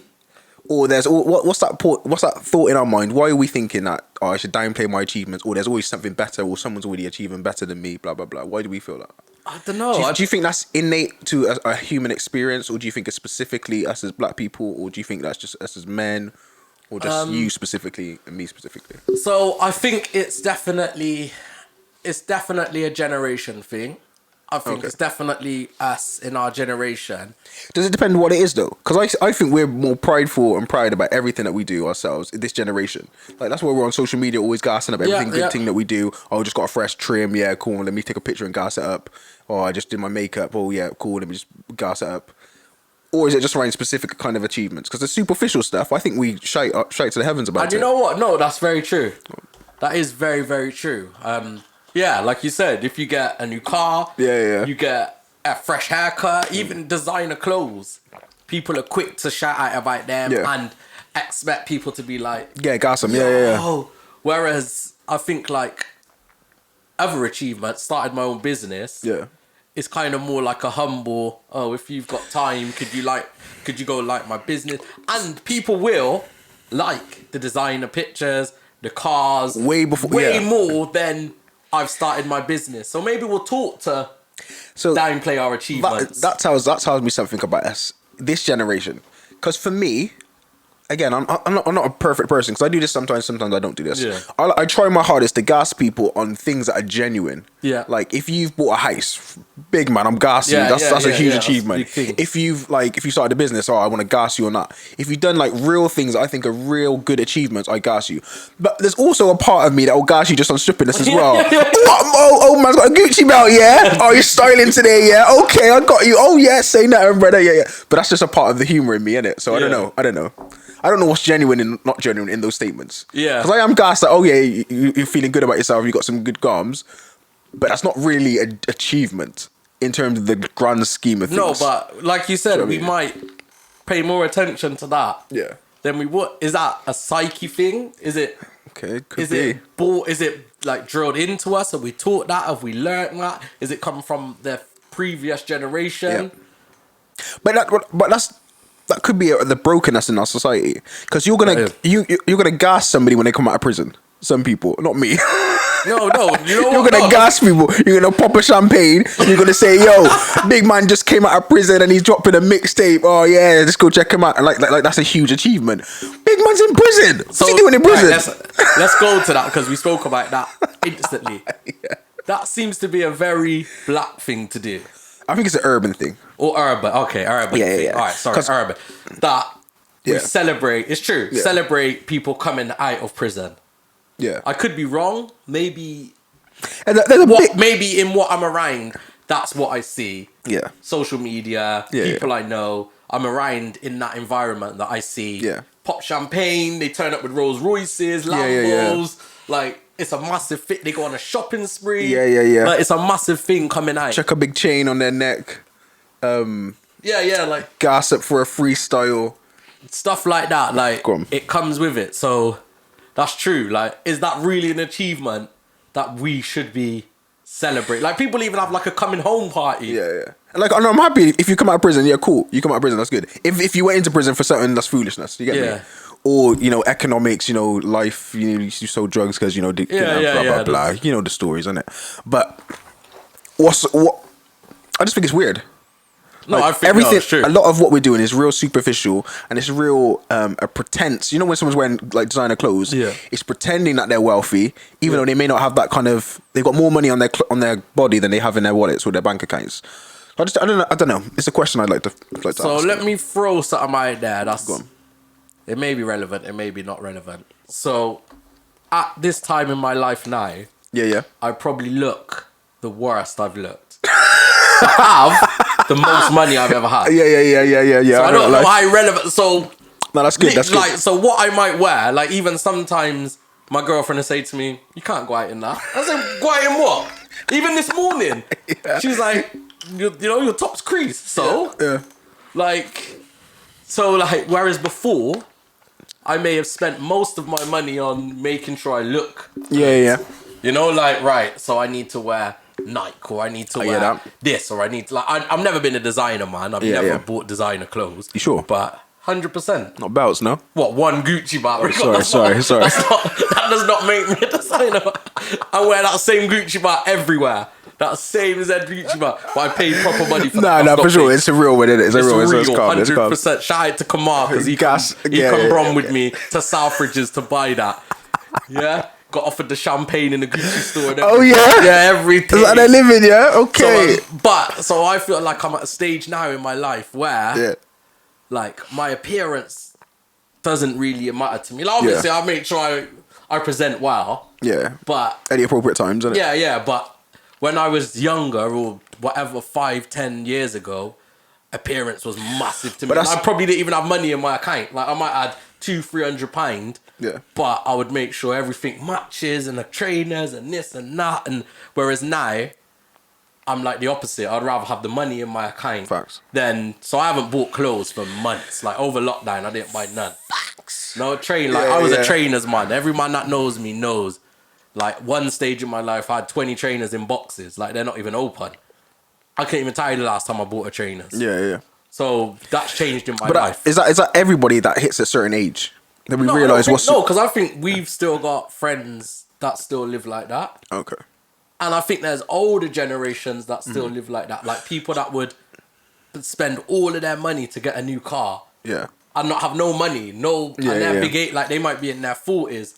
Or what's that thought in our mind? Why are we thinking that I should downplay my achievements, or there's always something better, or someone's already achieving better than me, blah blah blah? Why do we feel that? I don't know. Do you think that's innate to a human experience, or do you think it's specifically us as black people, or do you think that's just us as men, or just you specifically and me specifically? So I think it's definitely a generation thing. I think it's definitely us in our generation. Does it depend what it is though? Because I think we're more prideful and proud about everything that we do ourselves in this generation. Like that's why we're on social media always gassing up everything good thing that we do. Oh, just got a fresh trim. Yeah, cool. Let me take a picture and gas it up. Oh, I just did my makeup. Oh yeah, cool. Let me just gas it up. Or is it just around specific kind of achievements? Because the superficial stuff, I think we shout to the heavens about it. And you know what? No, that's very true. That is very, very true. Yeah, like you said, if you get a new car, you get a fresh haircut, even designer clothes, people are quick to shout out about them and expect people to be like, yeah, gas them, yeah. Oh, whereas I think like other achievements, started my own business. Yeah. It's kind of more like a humble, oh, if you've got time, could you go like my business? And people will like the designer pictures, the cars, way more than I've started my business. So maybe we'll talk to So downplay our achievements. that tells me something about us, this generation. Because for me, again, I'm not a perfect person because I do this sometimes. Sometimes I don't do this. Yeah. I try my hardest to gas people on things that are genuine. Yeah. Like if you've bought a house, big man, I'm gassing you. That's a huge achievement. That's a big thing. If you started a business, I want to gas you on that. If you've done like real things that I think are real good achievements, I gas you. But there's also a part of me that will gas you just on strippiness as well. Oh, man's got a Gucci belt, yeah. Oh, you're styling today, yeah. Okay, I got you. Oh yeah, say nothing, brother. Yeah. But that's just a part of the humor in me, innit? So I don't know. I don't know what's genuine and not genuine in those statements. Yeah. Because I am gassed that, oh yeah, you're feeling good about yourself, you got some good garms, but that's not really an achievement in terms of the grand scheme of things. No, but like you said, we might pay more attention to that. Yeah. Than we would. Is that a psyche thing? Is it? Okay, could is be. Is it like drilled into us? Have we taught that? Have we learned that? Is it come from the previous generation? Yeah. But that could be the brokenness in our society, because you're gonna gas somebody when they come out of prison. Some people, not me. No, you know You're gonna gas people. You're gonna pop a champagne. You're gonna say, "Yo, big man just came out of prison and he's dropping a mixtape. Oh yeah, just go check him out." And like that's a huge achievement. Big man's in prison. What's he doing in prison? Right, let's go to that because we spoke about that instantly. Yeah. That seems to be a very black thing to do. I think it's an urban thing. Or urban. Okay, urban. Yeah. All right, sorry, urban. That we Yeah. celebrate. It's true. Yeah. Celebrate people coming out of prison. Yeah. I could be wrong. Maybe. And there's a bit. Maybe in what I'm around, that's what I see. Yeah. Social media, people I know. I'm around in that environment that I see. Yeah. Pop champagne. They turn up with Rolls Royces, Lambos. Like it's a massive fit. They go on a shopping spree. Yeah. Like it's a massive thing coming out. Check a big chain on their neck. Like Gas up for a freestyle. stuff like that. Like Go on. it comes with it. So that's true. Like, is that really an achievement that we should be celebrating? Like people even have like a coming home party. Yeah. And like, I'm happy if you come out of prison. Yeah, cool. You come out of prison, that's good. If you went into prison for something, that's foolishness. You get me? Or economics. Life. You sold drugs because blah blah blah. You know the stories, innit? But what? I just think it's weird. No, Like, I think everything. it's true. A lot of what we're doing is real superficial, and it's real a pretense. You know when someone's wearing like designer clothes, it's pretending that they're wealthy, even though they may not have that kind of. They've got more money on their body than they have in their wallets or their bank accounts. I don't know. It's a question I'd like to ask. So let me throw something out there. It may be relevant. It may be not relevant. So at this time in my life now, I probably look the worst I've looked. To have the most money I've ever had. Yeah. So I don't know how relevant. So no, that's good. That's good. So what I might wear, like even sometimes my girlfriend will say to me, "You can't go out in that." I say, "Go out in what?" Even this morning, she's like, your top's creased." So whereas before, I may have spent most of my money on making sure I look. Yeah. Right. So I need to wear Nike, or I need to wear this, or I need to I've never been a designer, man. I've never bought designer clothes. You sure? But 100%. Not belts, no. What, one Gucci belt? Sorry. That does not make me a designer. I wear that same Gucci belt everywhere. That same Z Gucci belt. But I paid proper money for that. No, for sure. It's a real one, isn't it? It's real. 100%. Shout out to Kamar because he come brom with me to Southridge's to buy that. Yeah. Got offered the champagne in the Gucci store. Oh yeah, everything. Is that they're living? Yeah, okay. So I feel like I'm at a stage now in my life where, like, my appearance doesn't really matter to me. Like, obviously, I make sure I present well. Yeah. But at the appropriate times, isn't it? Yeah. But when I was younger, or whatever, 5-10 years ago, appearance was massive to me. I probably didn't even have money in my account. Like, I might add £200-300. Yeah. But I would make sure everything matches, and the trainers and this and that. And whereas now, I'm like the opposite. I'd rather have the money in my account. Facts. So I haven't bought clothes for months. Like over lockdown, I didn't buy none. Facts. No train. Like I was a trainer's man. Every man that knows me knows. Like one stage in my life, I had 20 trainers in boxes. Like they're not even open. I can't even tell you the last time I bought a trainers. Yeah. So that's changed in my life. Is that everybody that hits a certain age? Then we realise what's... No, because I think we've still got friends that still live like that. Okay. And I think there's older generations that still live like that. Like people that would spend all of their money to get a new car. Yeah. And not have no money, and they're big age, like they might be in their 40s.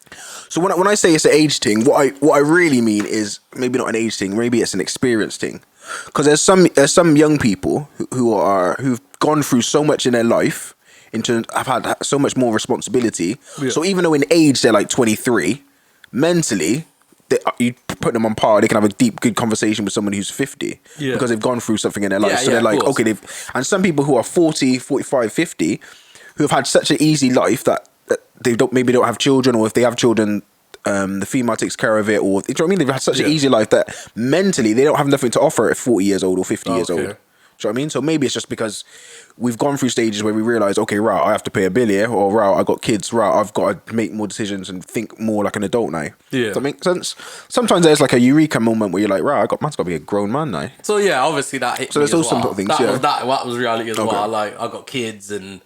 So when I say it's an age thing, what I really mean is maybe not an age thing, maybe it's an experience thing. Because there's some young people who've gone through so much in their life, have had so much more responsibility. Yeah. So even though in age they're like 23, mentally you put them on par, they can have a deep, good conversation with someone who's 50 because they've gone through something in their life. So they're like, okay, and some people who are 40, 45, 50, who have had such an easy life that they maybe don't have children, or if they have children, the female takes care of it, or do you know what I mean? They've had such an easy life that mentally they don't have nothing to offer at 40 years old or 50 years old. Do you know what I mean? So maybe it's just because we've gone through stages where we realise, okay, right, I have to pay a bill here, or right, I got kids, right, I've got to make more decisions and think more like an adult now. Yeah. Does that make sense? Sometimes there's like a eureka moment where you're like, right, man's got to be a grown man now. So yeah, obviously that hit me. So there's those simple things. That was reality as well. Like I got kids and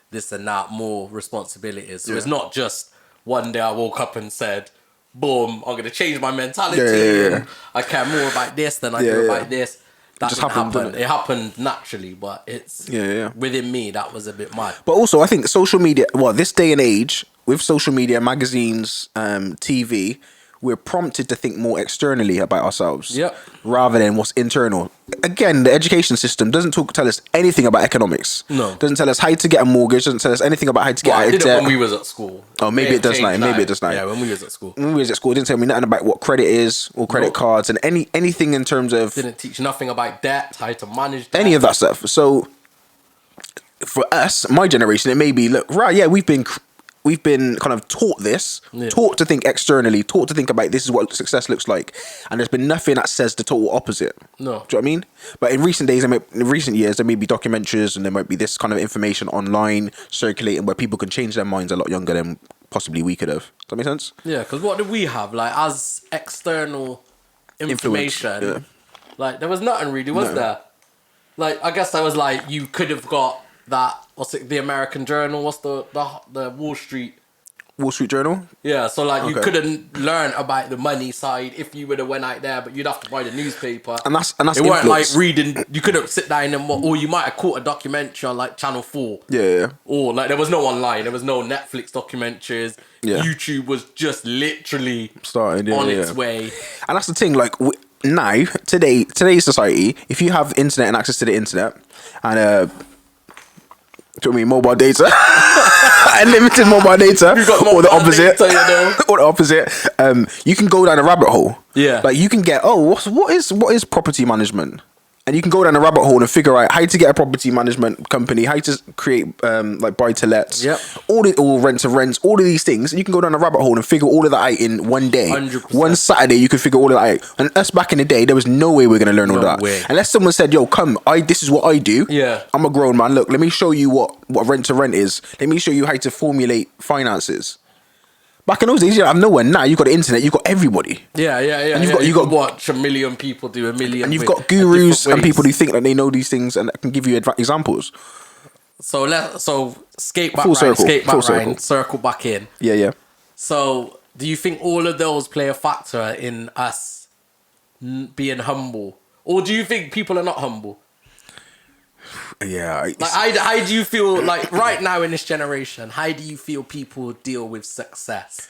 this and that, more responsibilities. So it's not just one day I woke up and said, boom, I'm going to change my mentality. And I care more about this than I do about this. That just happened. It happened naturally, but it's within me, that was a bit mad. But also, I think social media, this day and age, with social media, magazines, TV, we're prompted to think more externally about ourselves rather than what's internal. Again, the education system doesn't tell us anything about economics. No. Doesn't tell us how to get a mortgage, doesn't tell us anything about how to get out of debt. It did it when we was at school. Oh, maybe it does now. Maybe it does now. Yeah, when we was at school. When we was at school, it didn't tell me nothing about what credit is or credit cards and anything in terms of... Didn't teach nothing about debt, how to manage debt. Any of that stuff. So, for us, my generation, it may be, look, right, yeah, we've been kind of taught this, taught to think externally, taught to think about this is what success looks like, and there's been nothing that says the total opposite. No, do you know what I mean? But in recent years, there may be documentaries and there might be this kind of information online circulating where people can change their minds a lot younger than possibly we could have. Does that make sense? Yeah, because what did we have like as external information? Like there was nothing really, was there? Like I guess there was like you could have got that. What's it? The American Journal. What's the Wall Street Journal? Yeah. So like you couldn't learn about the money side if you would have went out there, but you'd have to buy the newspaper. And that's it weren't like reading. You couldn't sit down or you might have caught a documentary on like Channel 4. Yeah. Or like there was no online. There was no Netflix documentaries. Yeah. YouTube was just literally starting on its way. And that's the thing. Like now, today's society, if you have internet and access to the internet and do you know what I mean? Mobile data. Unlimited mobile data. Or the opposite. Data, or the opposite. You can go down a rabbit hole. Yeah. Like you can get, what is property management? And you can go down a rabbit hole and figure out how to get a property management company, how to create like buy to lets, or rent to rents, all of these things. And you can go down a rabbit hole and figure all of that out in one day. 100%. One Saturday, you could figure all of that out. And us back in the day, there was no way we are going to learn all that. Way. Unless someone said, yo, come, this is what I do. Yeah. I'm a grown man. Look, let me show you what rent to rent is. Let me show you how to formulate finances. Back in those days, you have no one. Now you got the internet, you got everybody. Yeah. And you got watch a million people do a million. And you've got gurus and people who think that they know these things and can give you examples. So skate back, circle back in. Yeah. So do you think all of those play a factor in us being humble, or do you think people are not humble? Yeah. Like, how do you feel like right now in this generation? How do you feel people deal with success?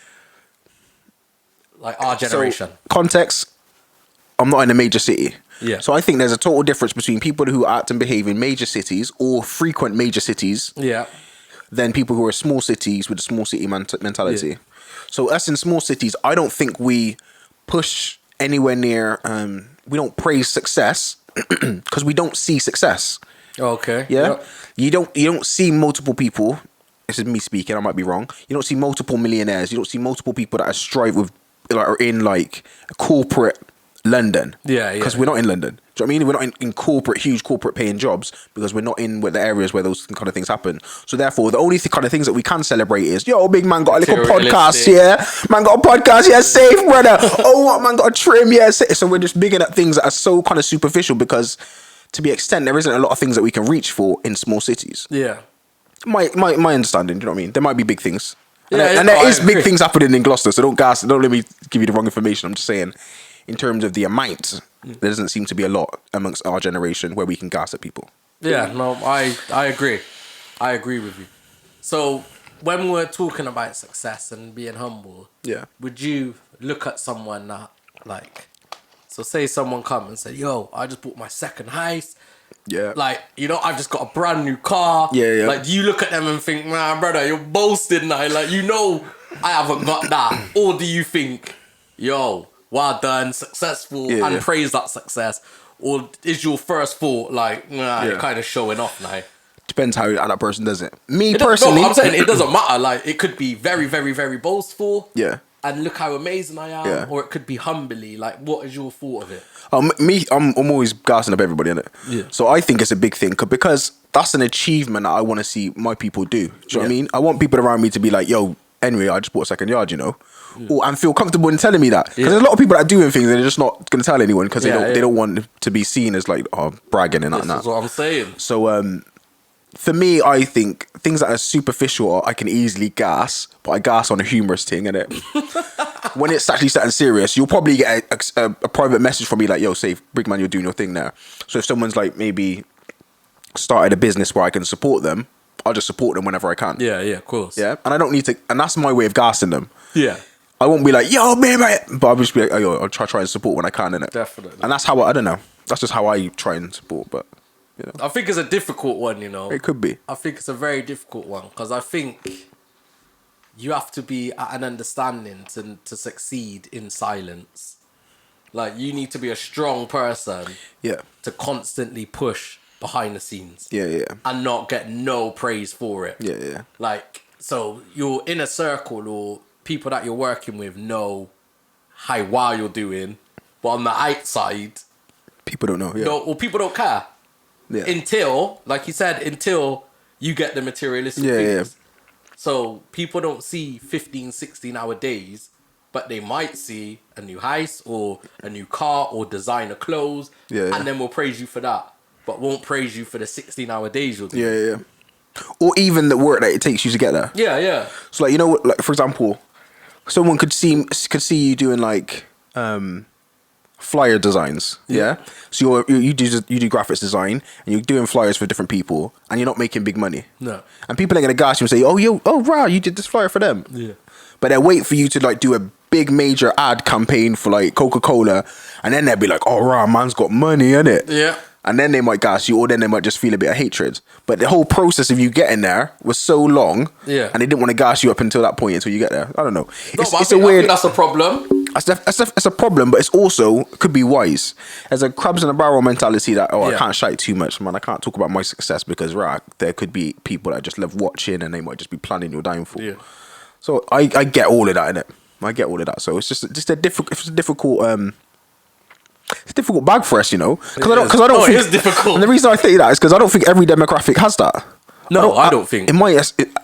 Like our generation. So, context. I'm not in a major city. Yeah. So I think there's a total difference between people who act and behave in major cities or frequent major cities. Yeah. Than people who are small cities with a small city mentality. Yeah. So us in small cities, I don't think we push anywhere near. We don't praise success because we don't see success. Okay. Yeah. Yep. You don't see multiple people. This is me speaking. I might be wrong. You don't see multiple millionaires. You don't see multiple people that are strive with, like, are in like corporate London. Yeah. Because we're not in London. Do you know what I mean? We're not in corporate, huge corporate paying jobs because we're not in the areas where those kind of things happen. So therefore, the only kind of things that we can celebrate is, yo, big man got a little podcast, yeah. Man got a podcast, yeah, safe, brother. Oh, what man got a trim, yeah. So we're just bigging up things that are so kind of superficial because, to be extent, there isn't a lot of things that we can reach for in small cities. Yeah. My understanding, do you know what I mean? There might be big things. And there is big things happening in Gloucester, so don't let me give you the wrong information. I'm just saying, in terms of the amount, there doesn't seem to be a lot amongst our generation where we can gas at people. Yeah, no, I agree. I agree with you. So when we're talking about success and being humble, Yeah. would you look at someone that like, so say someone come and say, yo, I just bought my second house. Yeah. Like, you know, I've just got a brand new car. Yeah, yeah. Like, do you look at them and think, man, brother, you're boasting now. Like, you know, I haven't got that. Or do you think, yo, well done, successful, Yeah, and yeah. praise that success? Or is your first thought like, nah, you're kind of showing off now? Depends how that person does it. Me It doesn't- personally, no, I'm saying it doesn't matter. Like, it could be very, very, very boastful. Yeah. And look how amazing I am. Yeah. Or it could be humbly. Like, what is your thought of it? I'm always gassing up everybody, innit? Yeah. So I think it's a big thing because that's an achievement that I want to see my people do. Do you know what I mean? I want people around me to be like, yo, anyway, I just bought a second yard, you know? Or, and feel comfortable in telling me that. Because there's a lot of people that are doing things and they're just not going to tell anyone because they don't want to be seen as like, oh, bragging and that. That's what I'm saying. So, for me, I think things that are superficial, I can easily gas, but I gas on a humorous thing, innit? When it's actually something serious, you'll probably get a private message from me like, yo, say, big man, you're doing your thing there. So if someone's like maybe started a business where I can support them, I'll just support them whenever I can. Yeah, of course. Yeah? And I don't need to, and that's my way of gassing them. Yeah. I won't be like, yo, man, but I'll just be like, oh, yo, I'll try and support when I can, innit? Definitely. And that's how, I don't know. That's just how I try and support, but, you know. I think it's a difficult one, you know. It could be. I think it's a very difficult one because I think you have to be at an understanding to succeed in silence. Like, you need to be a strong person Yeah. to constantly push behind the scenes. Yeah. And not get no praise for it. Yeah. Like, so your inner circle or people that you're working with know how well you're doing, but on the outside, People don't know. Yeah. no, or people don't care. Yeah. Until, like you said, until you get the materialistic things. So people don't see 15, 16-hour days, but they might see a new house or a new car or designer clothes, and then will praise you for that, but won't praise you for the 16-hour days you're doing. Yeah. Or even the work that it takes you to get there. Yeah. So like, you know, like for example, someone could see you doing like flyer designs. Yeah. So you do graphics design and you're doing flyers for different people and you're not making big money. No. And people are gonna gas you and say, wow, you did this flyer for them. Yeah. But they wait for you to like do a big major ad campaign for like Coca-Cola, and then they'll be like, oh rah, man's got money, innit? Yeah. And then they might gas you, or then they might just feel a bit of hatred. But the whole process of you getting there was so long, Yeah. and they didn't want to gas you up until that point, until you get there. I don't know. No, It's but a I weird. think that's a problem. It's a problem, but it's also could be wise. There's a crabs in a barrel mentality that I Yeah. can't shite too much, man. I can't talk about my success because there could be people that just love watching and they might just be planning your downfall. Yeah. So I get all of that, innit? I get all of that. So it's just a difficult. It's a difficult bag for us, you know. Because I don't think it is difficult. And the reason I think that is because I don't think every demographic has that. No, I don't think. In my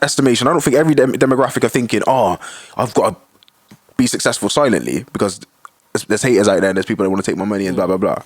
estimation, I don't think every demographic are thinking, oh, I've got to be successful silently because there's haters out there and there's people that want to take my money and blah, blah, blah.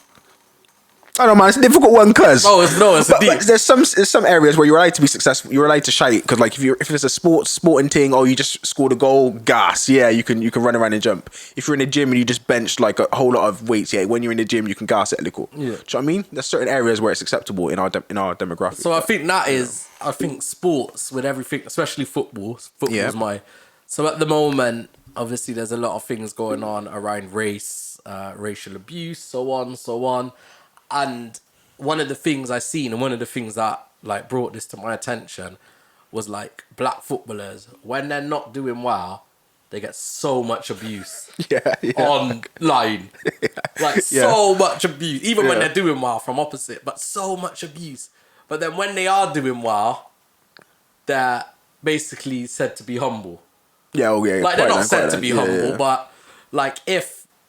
I don't know, man. It's a difficult one, cuz. It's deep. But there's some areas where you're allowed to be successful. You're allowed to shite because, like, if it's a sporting thing, you just scored a goal, gas. Yeah, you can run around and jump. If you're in the gym and you just bench like a whole lot of weights, yeah, when you're in the gym you can gas it a little. Yeah. Do you know what I mean? There's certain areas where it's acceptable in our demographic. So I think I think sports with everything, especially football. Football's So at the moment, obviously, there's a lot of things going on around race, racial abuse, so on. And one of the things I seen and one of the things that like brought this to my attention was like black footballers, when they're not doing well, they get so much abuse online. Like so much abuse. Even when they're doing well from opposite, but so much abuse. But then when they are doing well, they're basically said to be humble. Like they're not said to be humble, but like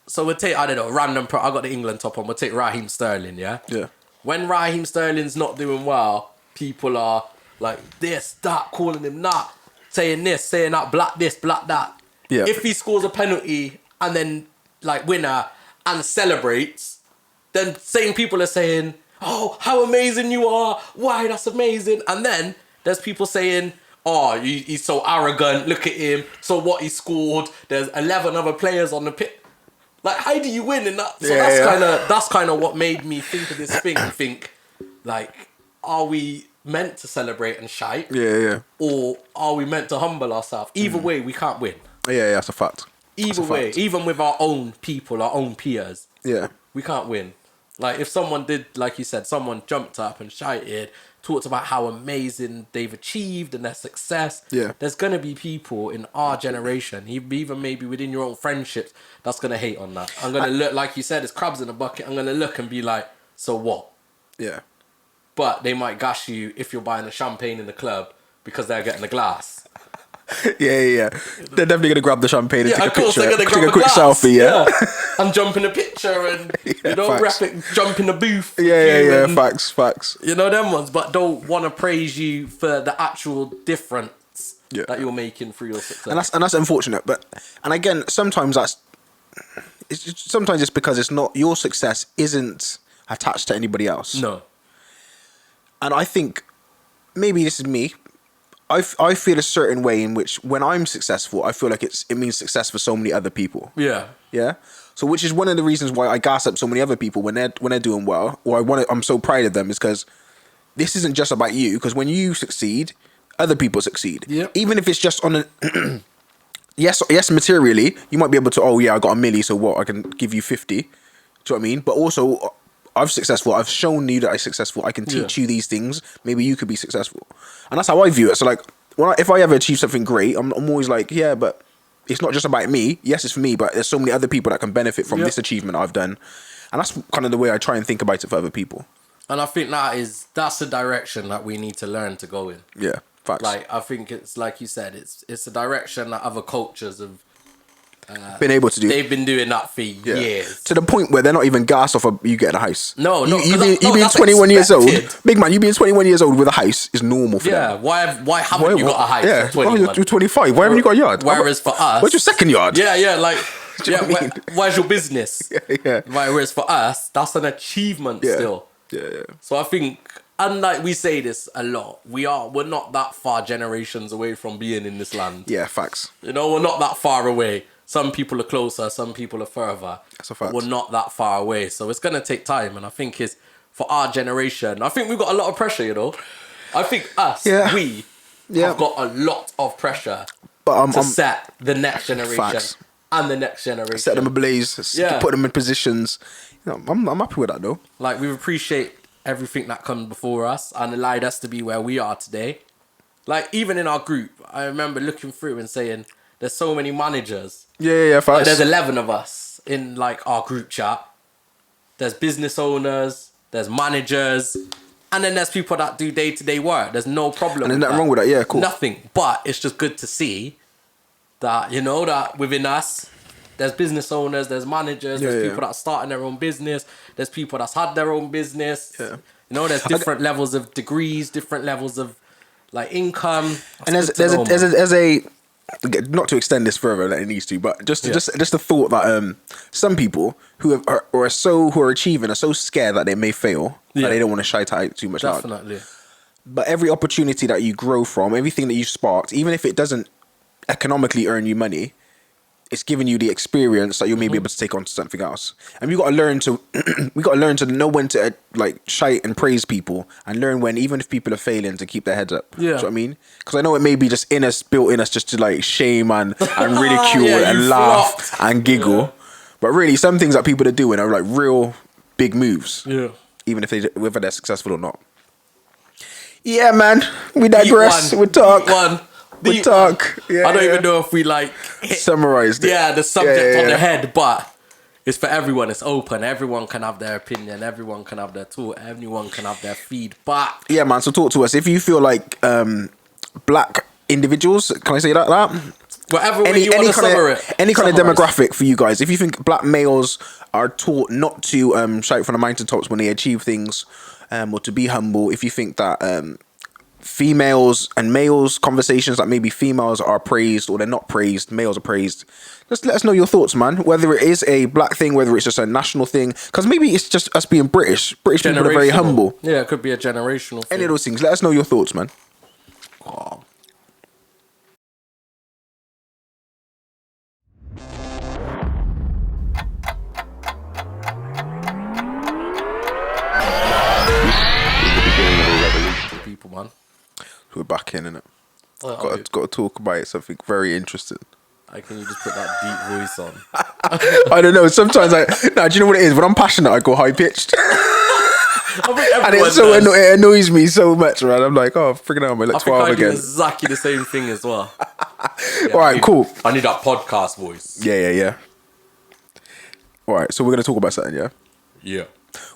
so we'll take, I don't know, random I got the England top on, we'll take Raheem Sterling, yeah? Yeah. When Raheem Sterling's not doing well, people are like this, that, calling him that, saying this, saying that, black this, black that. Yeah. If he scores a penalty and then like winner and celebrates, then same people are saying, oh, how amazing you are, why, that's amazing. And then there's people saying, oh, he's so arrogant, look at him, so what, he scored, there's 11 other players on the pitch. Like, how do you win in that? So Yeah, that's kind of what made me think of this thing. Think, like, are we meant to celebrate and shite? Yeah. Or are we meant to humble ourselves? Either way, we can't win. Yeah, that's a fact. Either way, even with our own people, our own peers, Yeah. we can't win. Like, if someone did, like you said, someone jumped up and shouted, talked about how amazing they've achieved and their success, Yeah. there's going to be people in our generation, even maybe within your own friendships, that's going to hate on that. I'm going to look, like you said, it's crabs in a bucket. I'm going to look and be like, so what? Yeah. But they might gash you if you're buying a champagne in the club because they're getting a glass. Yeah. They're definitely gonna grab the champagne and Yeah, take of a course picture. they're gonna Take grab a quick glass. selfie. Yeah. And jump in a picture and facts. rap it, jump in the booth. with Yeah. you Yeah. and, Facts. You know them ones, but don't want to praise you for the actual difference that you're making through your success. And that's unfortunate. But and again, sometimes sometimes it's because it's not your success isn't attached to anybody else. No. And I think maybe this is me. I feel a certain way in which when I'm successful, I feel like it means success for so many other people. Yeah. Yeah. So which is one of the reasons why I gas up so many other people when they're doing well, or I'm so proud of them, is because this isn't just about you. Because when you succeed, other people succeed. Yeah. Even if it's just on a yes, materially, you might be able to. Oh yeah, I got a milli, so what? I can give you 50. Do you know what I mean? But also, I've shown you that I'm successful. I can teach you these things. Maybe you could be successful. And that's how I view it. So like, if I ever achieve something great, I'm always like, yeah, but it's not just about me. Yes, it's for me, but there's so many other people that can benefit from this achievement I've done. And that's kind of the way I try and think about it for other people. And I think that's the direction that we need to learn to go in. Yeah, facts. Like, I think it's like you said, it's a direction that other cultures have been able to do. They've been doing that for years. To the point where they're not even gassed off of you getting a house. No, you being 21 years old, big man, you being 21 years old with a house is normal for them. Yeah, why haven't you got a house at 21? You're 25. Why haven't you got a yard? Whereas for us... Where's your second yard? Yeah, like... where's your business? Yeah. Whereas for us, that's an achievement still. Yeah. So I think, and like we say this a lot, we're not that far generations away from being in this land. Yeah, facts. You know, we're not that far away. Some people are closer, some people are further. That's a fact. But we're not that far away. So it's going to take time. And I think it's for our generation. I think we've got a lot of pressure, you know. I think we have got a lot of pressure to set the next generation and the next generation. Set them ablaze, put them in positions. You know, I'm happy with that though. Like, we appreciate everything that comes before us and allowed us to be where we are today. Like, even in our group, I remember looking through and saying, there's so many managers. Yeah, facts. Like, there's 11 of us in like our group chat. There's business owners, there's managers, and then there's people that do day-to-day work. There's no problem. And there's nothing wrong with that. Yeah, cool. Nothing. But it's just good to see that, you know, that within us, there's business owners, there's managers, there's people that are starting their own business, there's people that's had their own business. Yeah. You know, there's different levels of degrees, different levels of like income. And there's a not to extend this further than it needs to, but just a thought that some people who are achieving are so scared that they may fail that they don't want to shout out too much. Definitely. But every opportunity that you grow from, everything that you sparked, even if it doesn't economically earn you money, it's giving you the experience that you'll maybe be able to take on to something else. And we got to learn to know when to like shout and praise people, and learn when, even if people are failing, to keep their heads up. Yeah. You know what I mean? Because I know it may be just built in us just to like shame and ridicule and laugh and giggle. Yeah. But really, some things that people are doing are like real big moves. Yeah. Even if whether they're successful or not. Yeah, man. We digress. We talk. We talk. Yeah, I don't even know if we like summarized it. Yeah, the subject on the head, but it's for everyone. It's open. Everyone can have their opinion. Everyone can have their thought. Everyone can have their feedback. Yeah, man. So talk to us. If you feel like black individuals, can I say that? Whatever way you want to summarize it. Any kind of demographic for you guys. If you think black males are taught not to shout from the mountaintops when they achieve things, or to be humble. If you think that females and males conversations, like maybe females are praised or they're not praised, males are praised, just let us know your thoughts, man. Whether it is a black thing, whether it's just a national thing, because maybe it's just us being British people are very humble. Yeah, it could be a generational thing. Any of those things, let us know your thoughts, man. We're back in it. Oh, Got to talk about it. Something very interesting. can you just put that deep voice on? I don't know. Sometimes do you know what it is? When I'm passionate, I go high pitched. I think And everyone it's so does. it annoys me so much, man. I'm like, oh, freaking hell, I'm like I think 12 I do again. exactly the same thing as well. Yeah, All right, cool. I need that podcast voice. Yeah. All right, so we're gonna talk about something, yeah. Yeah.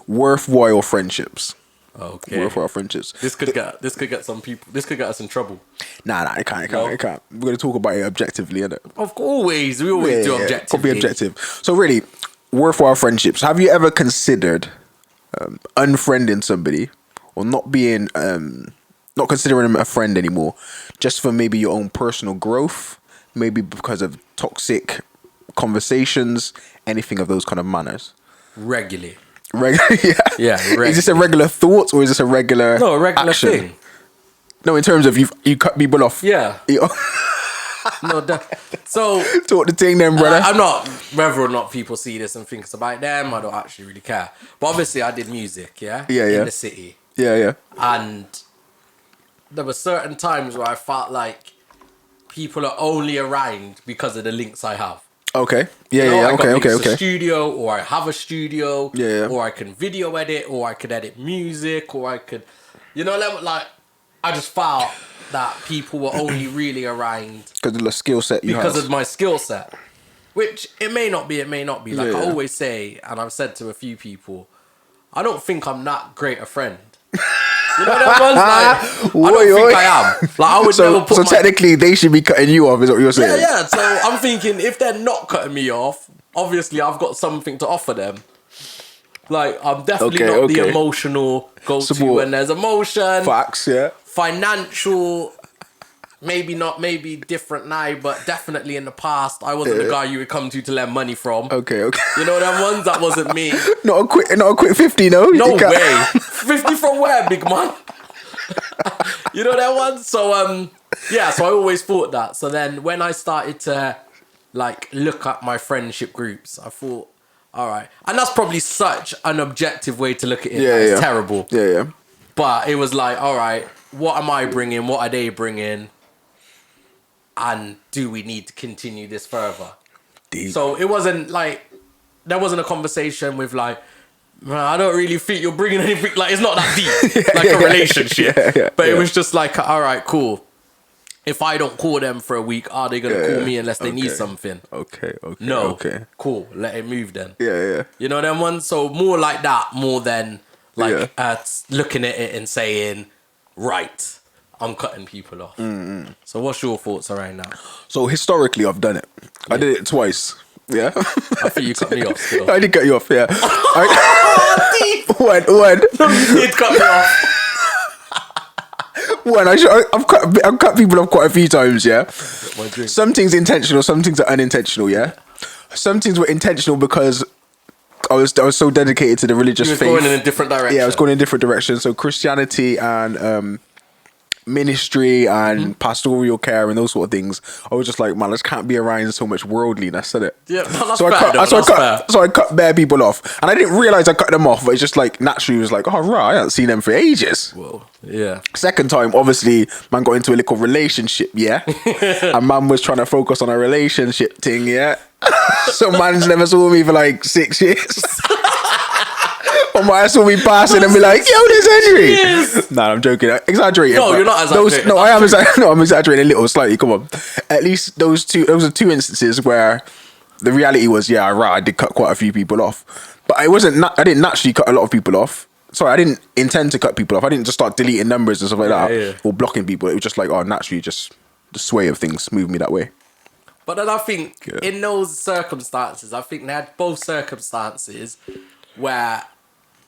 Worthwhile friendships. Okay. Worthwhile friendships. This could get some people. This could get us in trouble. Nah, it can't. No? It can't. We're gonna talk about it objectively, innit? Always, we always do objective. Probably objective. So really, worthwhile friendships. Have you ever considered unfriending somebody or not being not considering them a friend anymore, just for maybe your own personal growth, maybe because of toxic conversations, anything of those kind of manners? Regularly. Yeah. Regularly. Is this a regular thought or is this a regular No, a regular action? thing. No, in terms of you cut people off. Yeah. No, so Talk the thing then, brother. I'm not, whether or not people see this and think it's about them, I don't actually really care. But obviously I did music, Yeah. in the city. Yeah. And there were certain times where I felt like people are only around because of the links I have. Okay. You know, I got links to Okay. studio, or I have a studio, Yeah. or I can video edit, or I could edit music, or I could, like I just felt that people were only really around Because of the skill set you because have. of my skill set, which it may not be. Like Yeah. I always say, and I've said to a few people, I don't think I'm that great a friend. You know that one's like, I don't think I am. Like I would never put so technically they should be cutting you off, is what you're saying? Yeah. So I'm thinking if they're not cutting me off, obviously I've got something to offer them. Like I'm definitely not the emotional go-to Support. when there's emotion. Facts, yeah. Financial, maybe different now, but definitely in the past, I wasn't the guy you would come to lend money from. Okay. You know them ones? That wasn't me. Not a quick 50, no? No way. 50 from where, big man? You know that one? So so I always thought that. So then when I started to like look at my friendship groups, I thought, all right. And that's probably such an objective way to look at it. Yeah, It's terrible. Yeah. But it was like, all right, what am I bringing? What are they bringing? And do we need to continue this further? Deep. So it wasn't like, there wasn't a conversation with like, man, I don't really think you're bringing anything. Like, it's not that deep, like a relationship. But it was just like, all right, cool. If I don't call them for a week, are they going to call me unless they need something? Okay. No. Okay. Cool. Let it move then. Yeah. You know them ones? So more like that, more than like looking at it and saying, right, I'm cutting people off. Mm-hmm. So what's your thoughts around that? So historically, I've done it. I did it twice. Yeah. I think you cut me off still. I did cut you off, yeah. When? You did cut me off. When I've cut people off quite a few times, yeah. My drink. Some things intentional, some things are unintentional, yeah. Some things were intentional because I was so dedicated to the religious You was faith. going in a different direction. Yeah, I was going in a different direction. So Christianity and ministry and pastoral care and those sort of things. I was just like, man, I just can't be around so much worldliness, said it. Yeah, that's So fair. I cut bare people off, and I didn't realize I cut them off. But it's just like naturally, it was like, oh right, I haven't seen them for ages. Whoa. Yeah. Second time, obviously, man got into a little relationship, yeah, and man was trying to focus on a relationship thing, yeah. So man's never saw me for like 6 years. Or might saw me passing and be like, yo, there's Henry. Yes. Nah, I'm joking. Exaggerating. No, but you're not exaggerating. No, I'm exaggerating a little, slightly. Come on. At least those are two instances where the reality was, yeah, right, I did cut quite a few people off. But I didn't naturally cut a lot of people off. Sorry, I didn't intend to cut people off. I didn't just start deleting numbers and stuff like that or blocking people. It was just like, oh, naturally, just the sway of things moved me that way. But then I think in those circumstances, I think they had both circumstances where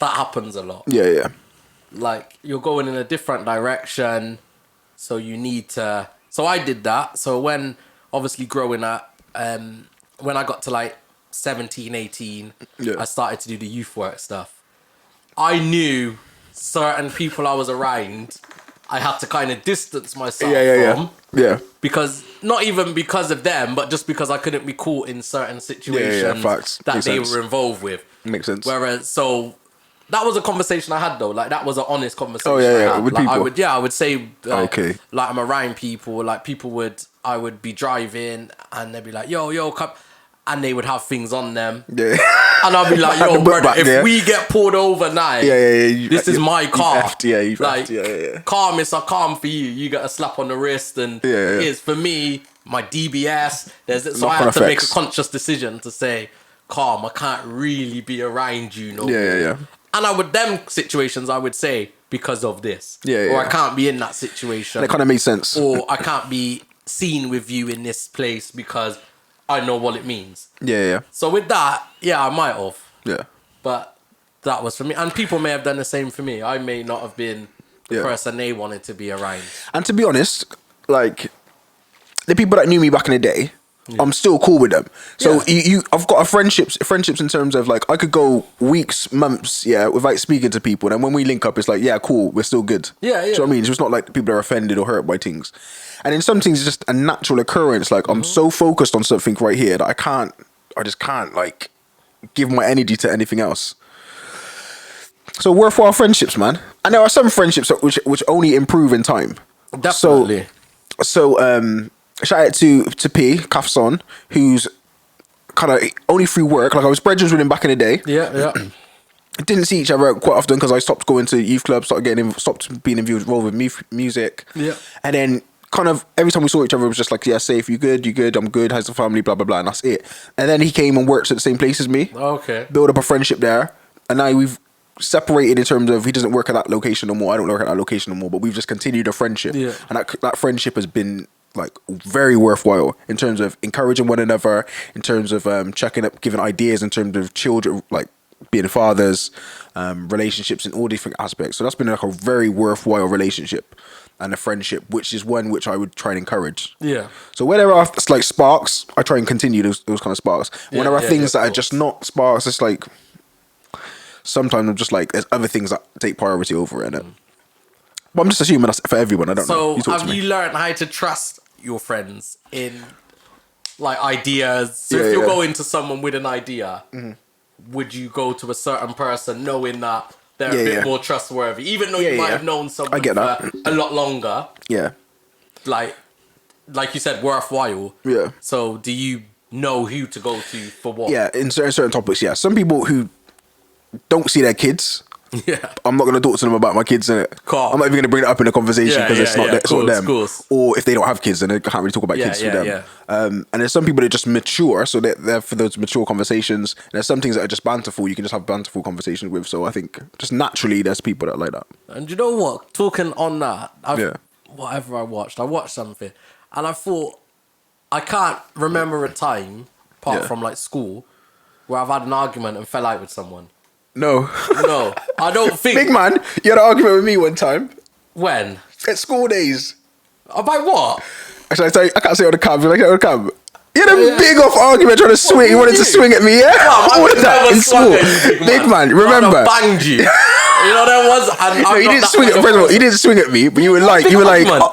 that happens a lot. Yeah. Like you're going in a different direction, so you need to. So I did that. So when obviously growing up, when I got to like 17, 18, I started to do the youth work stuff. I knew certain people I was around, I had to kind of distance myself from. Yeah. Because not even because of them, but just because I couldn't be caught in certain situations facts. that Makes they sense. were involved with. Makes sense. Whereas, so that was a conversation I had though. Like that was an honest conversation. Oh, yeah, I yeah, had. with Like, people? I would say, like, Okay. like I'm around people. Like I would be driving and they'd be like, yo, come, and they would have things on them. Yeah. And I'll be like, Had the yo, book brother, back if there. we get pulled over now, Yeah. this is my car. You've like, effed, yeah. calm is a calm for you. You got a slap on the wrist, and Yeah. it is for me, my DBS. So I Knock-on had to make a effects. conscious decision to say, calm, I can't really be around you no more. Yeah. And I would, them situations, I would say, because of this. Yeah. Or I can't be in that situation. And it kind of made sense. Or I can't be seen with you in this place because I know what it means. Yeah. So with that, yeah, I might have. Yeah. But that was for me. And people may have done the same for me. I may not have been the Yeah. person they wanted to be around. And to be honest, like the people that knew me back in the day, I'm still cool with them. So I've got friendships in terms of like I could go weeks, months, without speaking to people. And when we link up, it's like, yeah, cool, we're still good. Yeah. Do you know what I mean? It's just not like people are offended or hurt by things. And in some things, it's just a natural occurrence. Like I'm so focused on something right here that I just can't like give my energy to anything else. So worthwhile friendships, man. And there are some friendships which only improve in time. Definitely. So shout out to P, Kafson, who's kind of only through work. Like I was brethren with him back in the day. Yeah. Didn't see each other quite often because I stopped going to youth clubs, stopped being involved with music. Yeah. And then kind of every time we saw each other, it was just like, yeah, safe, you good, I'm good, how's the family, blah, blah, blah, and that's it. And then he came and worked at the same place as me. Okay. Build up a friendship there. And now we've separated in terms of he doesn't work at that location no more, I don't work at that location no more, but we've just continued a friendship. Yeah. And that friendship has been like very worthwhile in terms of encouraging one another, in terms of checking up, giving ideas, in terms of children, like being fathers, relationships in all different aspects. So that's been like a very worthwhile relationship and a friendship, which is one which I would try and encourage. Yeah. So where there are like sparks, I try and continue those kind of sparks. When there are things that are just not sparks, it's like sometimes I'm just like there's other things that take priority over it. But I'm just assuming that's for everyone. I don't know. So have you learned how to trust your friends in like ideas? So Yeah, if you're yeah. going to someone with an idea, would you go to a certain person knowing that they're Yeah, a bit yeah. more trustworthy, even though Yeah, you might yeah. have known someone I get for that. a lot longer? Yeah. Like you said, worthwhile. Yeah. So do you know who to go to for what? Yeah, in certain topics, yeah. Some people who don't see their kids, Yeah. I'm not going to talk to them about my kids, innit? Cool. I'm not even going to bring it up in a conversation Yeah, because it's yeah, not yeah. it's not them. Course. Or if they don't have kids, then they can't really talk about kids with them. Yeah. And there's some people that just mature, so they're for those mature conversations. And there's some things that are just banterful, you can just have banterful conversations with. So I think just naturally there's people that like that. And you know what? Talking on that, Yeah. whatever I watched something, and I thought I can't remember a time apart Yeah. from like school where I've had an argument and fell out with someone. No. No, I don't think. Big man, you had an argument with me one time When? at school days. About what? Actually, I can't say on the cam. Like on the cam. You had a Yeah. big off argument trying to swing. You wanted to you? swing at me, yeah? I What was that never in swung school? at you, Big man, I remember? banged you. You know there was. And No, I'm you not didn't that swing kind at. of First of all, person. you didn't swing at me, but you were like, Big argument.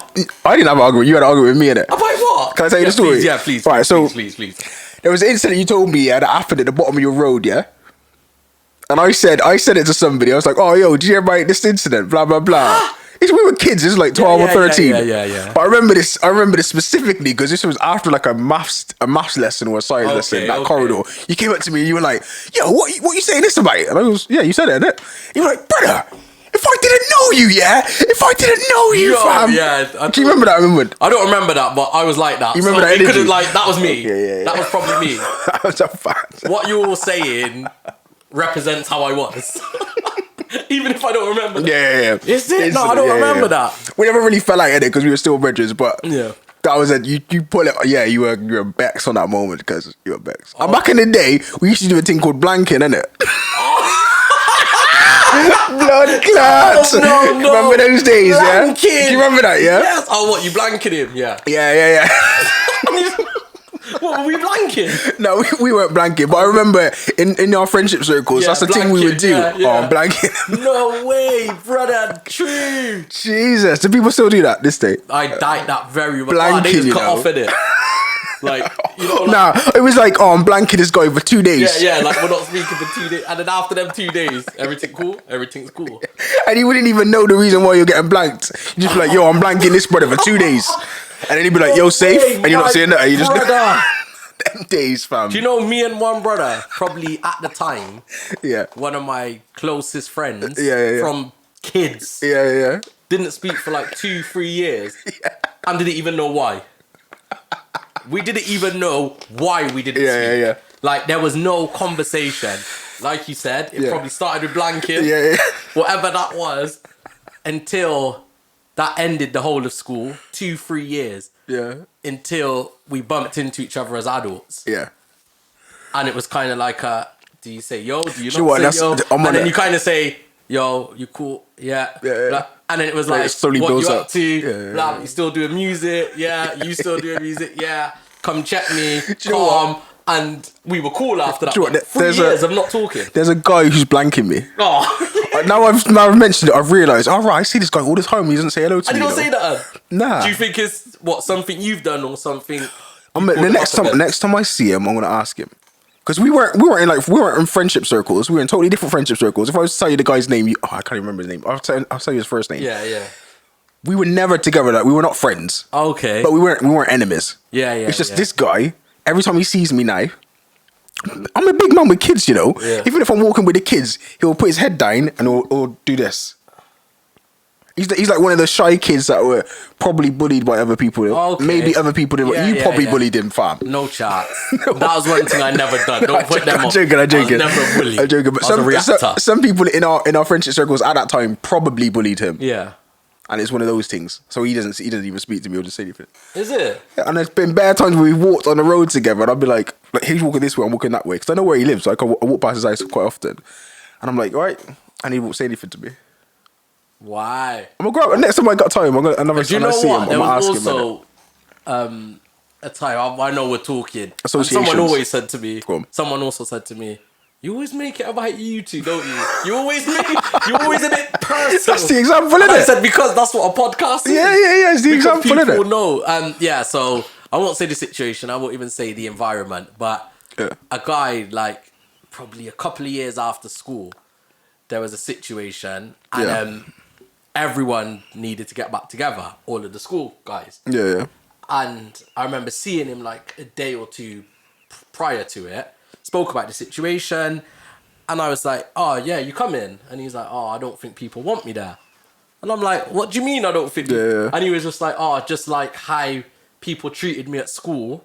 I didn't have an argument. You had an argument with me in it. About what? Can I tell you the story? Please, yeah, please. Right, so- please. There was an incident you told me, yeah, that happened at the bottom of your road, yeah. And I said it to somebody. I was like, "Oh, yo, did you hear about this incident? Blah blah blah." We were kids. It was like 12 or 13. Yeah. But I remember this specifically because this was after like a maths lesson or a science lesson. That corridor. You came up to me and you were like, "Yo, what you saying this about?" And I was, "Yeah, you said it, innit?" You were like, "Brother, if I didn't know you, if I didn't know you, Yo, fam." yeah, Do you remember that? I remember. I don't remember that, but I was like that. You remember so that it energy? could've, like that was me. Yeah. That was probably me. That was a fact. What you were saying represents how I was. Even if I don't remember that. Yeah. Is it? No, I don't remember that. We never really fell out in it because we were still bridges, but Yeah. that was it. You pull it. Yeah, you were Bex on that moment because you were Bex. And back in the day, we used to do a thing called blanking, innit? Blood clots. No. Remember those days? Blanking. Yeah. Do you remember that? Yeah. Yes. Oh, what, you blanking him? Yeah. Yeah. What, were we blanking? No, we weren't blanking, but I remember in our friendship circles, Yeah, that's the thing we would do. blanking, yeah. Oh, blanking. No way, brother. True. Jesus, do people still do that this day? I died that very well. Blanking, They just you cut know. off in it. Like, you know, like, Nah, it was like, oh, I'm blanking this guy for 2 days. yeah, like we're not speaking for 2 days, and then after them 2 days, everything's cool. And he wouldn't even know the reason why you're getting blanked. You just be like, yo, I'm blanking this brother for 2 days. And then he'd be like, yo, safe? And you're not saying that. You just brother. them days, fam. Do you know me and one brother, probably at the time, Yeah. one of my closest friends Yeah. from kids, Yeah. didn't speak for like 2-3 years and didn't even know why. We didn't even know why we didn't speak. Yeah. Like, there was no conversation. Like you said, it probably started with blanking. Yeah. Whatever that was, until that ended the whole of school, 2-3 years. Yeah. Until we bumped into each other as adults. Yeah. And it was kind of like, do you say yo? Do you Sure, not that's- say yo? I'm on And then it. you kind of say, yo, you cool? Yeah. Yeah. Like, and then it was Like, like, it slowly what builds you up. up to? Yeah. Blah, you still doing music? Yeah. You still doing music? Yeah. Come check me. you know Calm. And we were cool after that. Do you know what? But 3 years of not talking. There's a guy who's blanking me. Oh. Now I've mentioned it, I've realised, all right, I see this guy all the time, he doesn't say hello to And me. you don't say that. Nah. Do you think it's something you've done or something? The next time I see him, I'm gonna ask him. Because we weren't in friendship circles. We were in totally different friendship circles. If I was to tell you the guy's name, I can't even remember his name. I'll tell you his first name. Yeah. We were never together. Like, we were not friends. Okay. But we weren't enemies. Yeah. It's just this guy. Every time he sees me now, I'm a big man with kids, you know. Yeah. Even if I'm walking with the kids, he'll put his head down and he'll do this. He's like one of the shy kids that were probably bullied by other people. Okay. Maybe other people did, but you probably bullied him, fam. No chance. That was one thing I never done. Don't put them on. I'm joking. I was never a bully. I'm joking. But I was a reactor. some people in our friendship circles at that time probably bullied him. Yeah. And it's one of those things. So he doesn't even speak to me or just say anything. Is it? Yeah, and there's been bare times where we walked on the road together, and I'll be like he's walking this way, I'm walking that way, because I know where he lives. Like I walk past his house quite often, and I'm like, all right, and he won't say anything to me. Why? I'm gonna grab. Next time I got time, I'm gonna. Another Do you time I know see him, what? I'm There gonna ask was him. also a time I know we're talking. And Associations. someone always said to me. Go on. Someone also said to me. You always make it about you two, don't you? You always a bit personal. That's the example, And I innit? said because that's what a podcast is. Yeah. It's the Because example, people innit? know. So I won't say the situation. I won't even say the environment. But a guy, like, probably a couple of years after school, there was a situation, and everyone needed to get back together. All of the school guys. Yeah. And I remember seeing him like a day or two prior to it. Spoke about the situation, and I was like, "Oh yeah, you come in," and he's like, "Oh, I don't think people want me there," and I'm like, "What do you mean I don't think?" Yeah. And he was just like, "Oh, just like how people treated me at school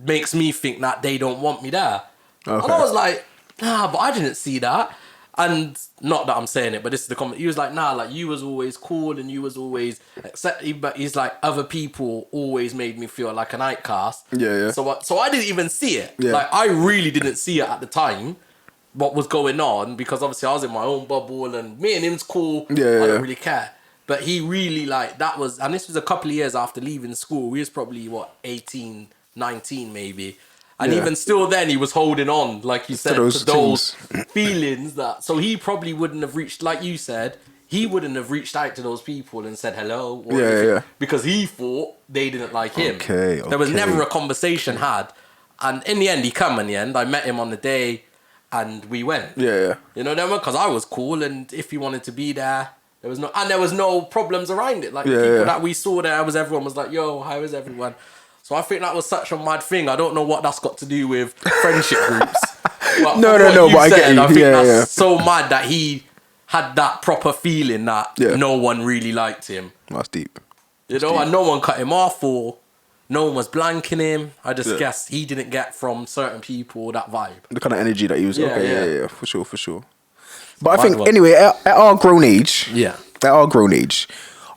makes me think that they don't want me there," Okay. and I was like, "Nah, but I didn't see that." And not that I'm saying it, but this is the comment. He was like, "Nah, like you was always cool and you was always accepted," but he's like, "Other people always made me feel like an outcast." Yeah. So I didn't even see it. Yeah. Like I really didn't see it at the time, what was going on, because obviously I was in my own bubble and me and him's cool. I don't really care. But he really and this was a couple of years after leaving school. We was probably 18, 19 maybe. And even still then, he was holding on, like you said, to those feelings that... So he probably wouldn't have reached, like you said, he wouldn't have reached out to those people and said hello. Or anything, because he thought they didn't like him. Okay. There was never a conversation had. And in the end, he come in the end. I met him on the day and we went. Yeah. You know what I mean? Because I was cool, and if he wanted to be there, there was no problems around it. Like people that we saw there, everyone was like, "Yo, how is everyone?" So I think that was such a mad thing. I don't know what that's got to do with friendship groups. But No, but I get you. I think that's so mad that he had that proper feeling that no one really liked him. That's deep. You know, and no one cut him off or no one was blanking him. I just guess he didn't get from certain people that vibe. The kind of energy that he was. Yeah, for sure. But I Fine think one. anyway, at our grown age,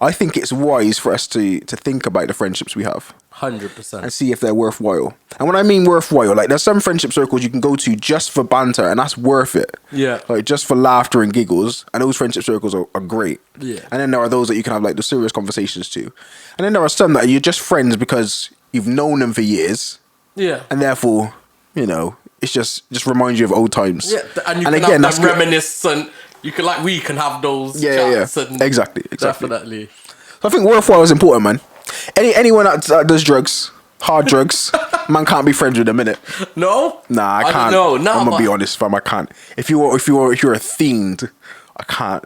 I think it's wise for us to think about the friendships we have 100%. and see if they're worthwhile. And when I mean worthwhile, like there's some friendship circles you can go to just for banter, and that's worth it. Yeah. Like just for laughter and giggles, and those friendship circles are great. Yeah. And then there are those that you can have like the serious conversations to. And then there are some that you're just friends because you've known them for years. Yeah. And therefore, you know, it's just reminds you of old times. Yeah, and you can again, have that's reminisce, and you can we can have those chats. And Exactly. Definitely. So I think worthwhile is important, man. Anyone that does drugs, hard drugs. Man can't be friends with them, innit? No? Nah, I can't. don't know. Nah, I'm gonna be but- honest, fam. I can't. If you're a fiend, I can't.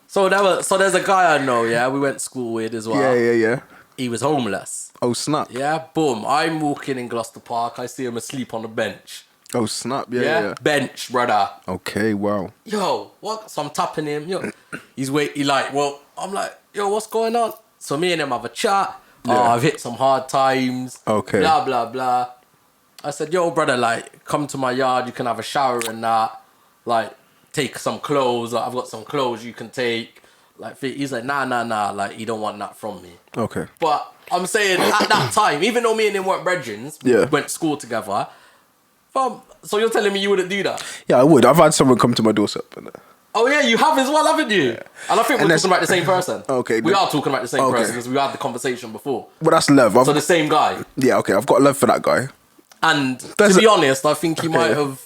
So there's a guy I know, yeah, we went to school with as well. Yeah. He was homeless. Oh snap. Yeah, boom. I'm walking in Gloucester Park. I see him asleep on the bench. Oh snap. Yeah, Yeah. bench, brother. Okay. Wow. Yo, what? So I'm tapping him. Yo, I'm like, yo, what's going on? So me and him have a chat. Yeah. Oh, I've hit some hard times. Okay. Blah blah blah. I said, yo, brother, like, come to my yard. You can have a shower and that. Like, take some clothes. Like, I've got some clothes you can take. Like, he's like, nah. Like, he don't want that from me. Okay. But I'm saying at that time, even though me and him weren't brethren, Yeah. we went to school together. So you're telling me you wouldn't do that? Yeah, I would. I've had someone come to my doorstep. Oh yeah, you have as well, haven't you? Yeah. And I think we're talking about the same person. Okay, we good. are talking about the same Okay. person because we had the conversation before. Well, that's love. So the same guy. Yeah, okay. I've got love for that guy. And There's to be a- honest, I think he Okay. might have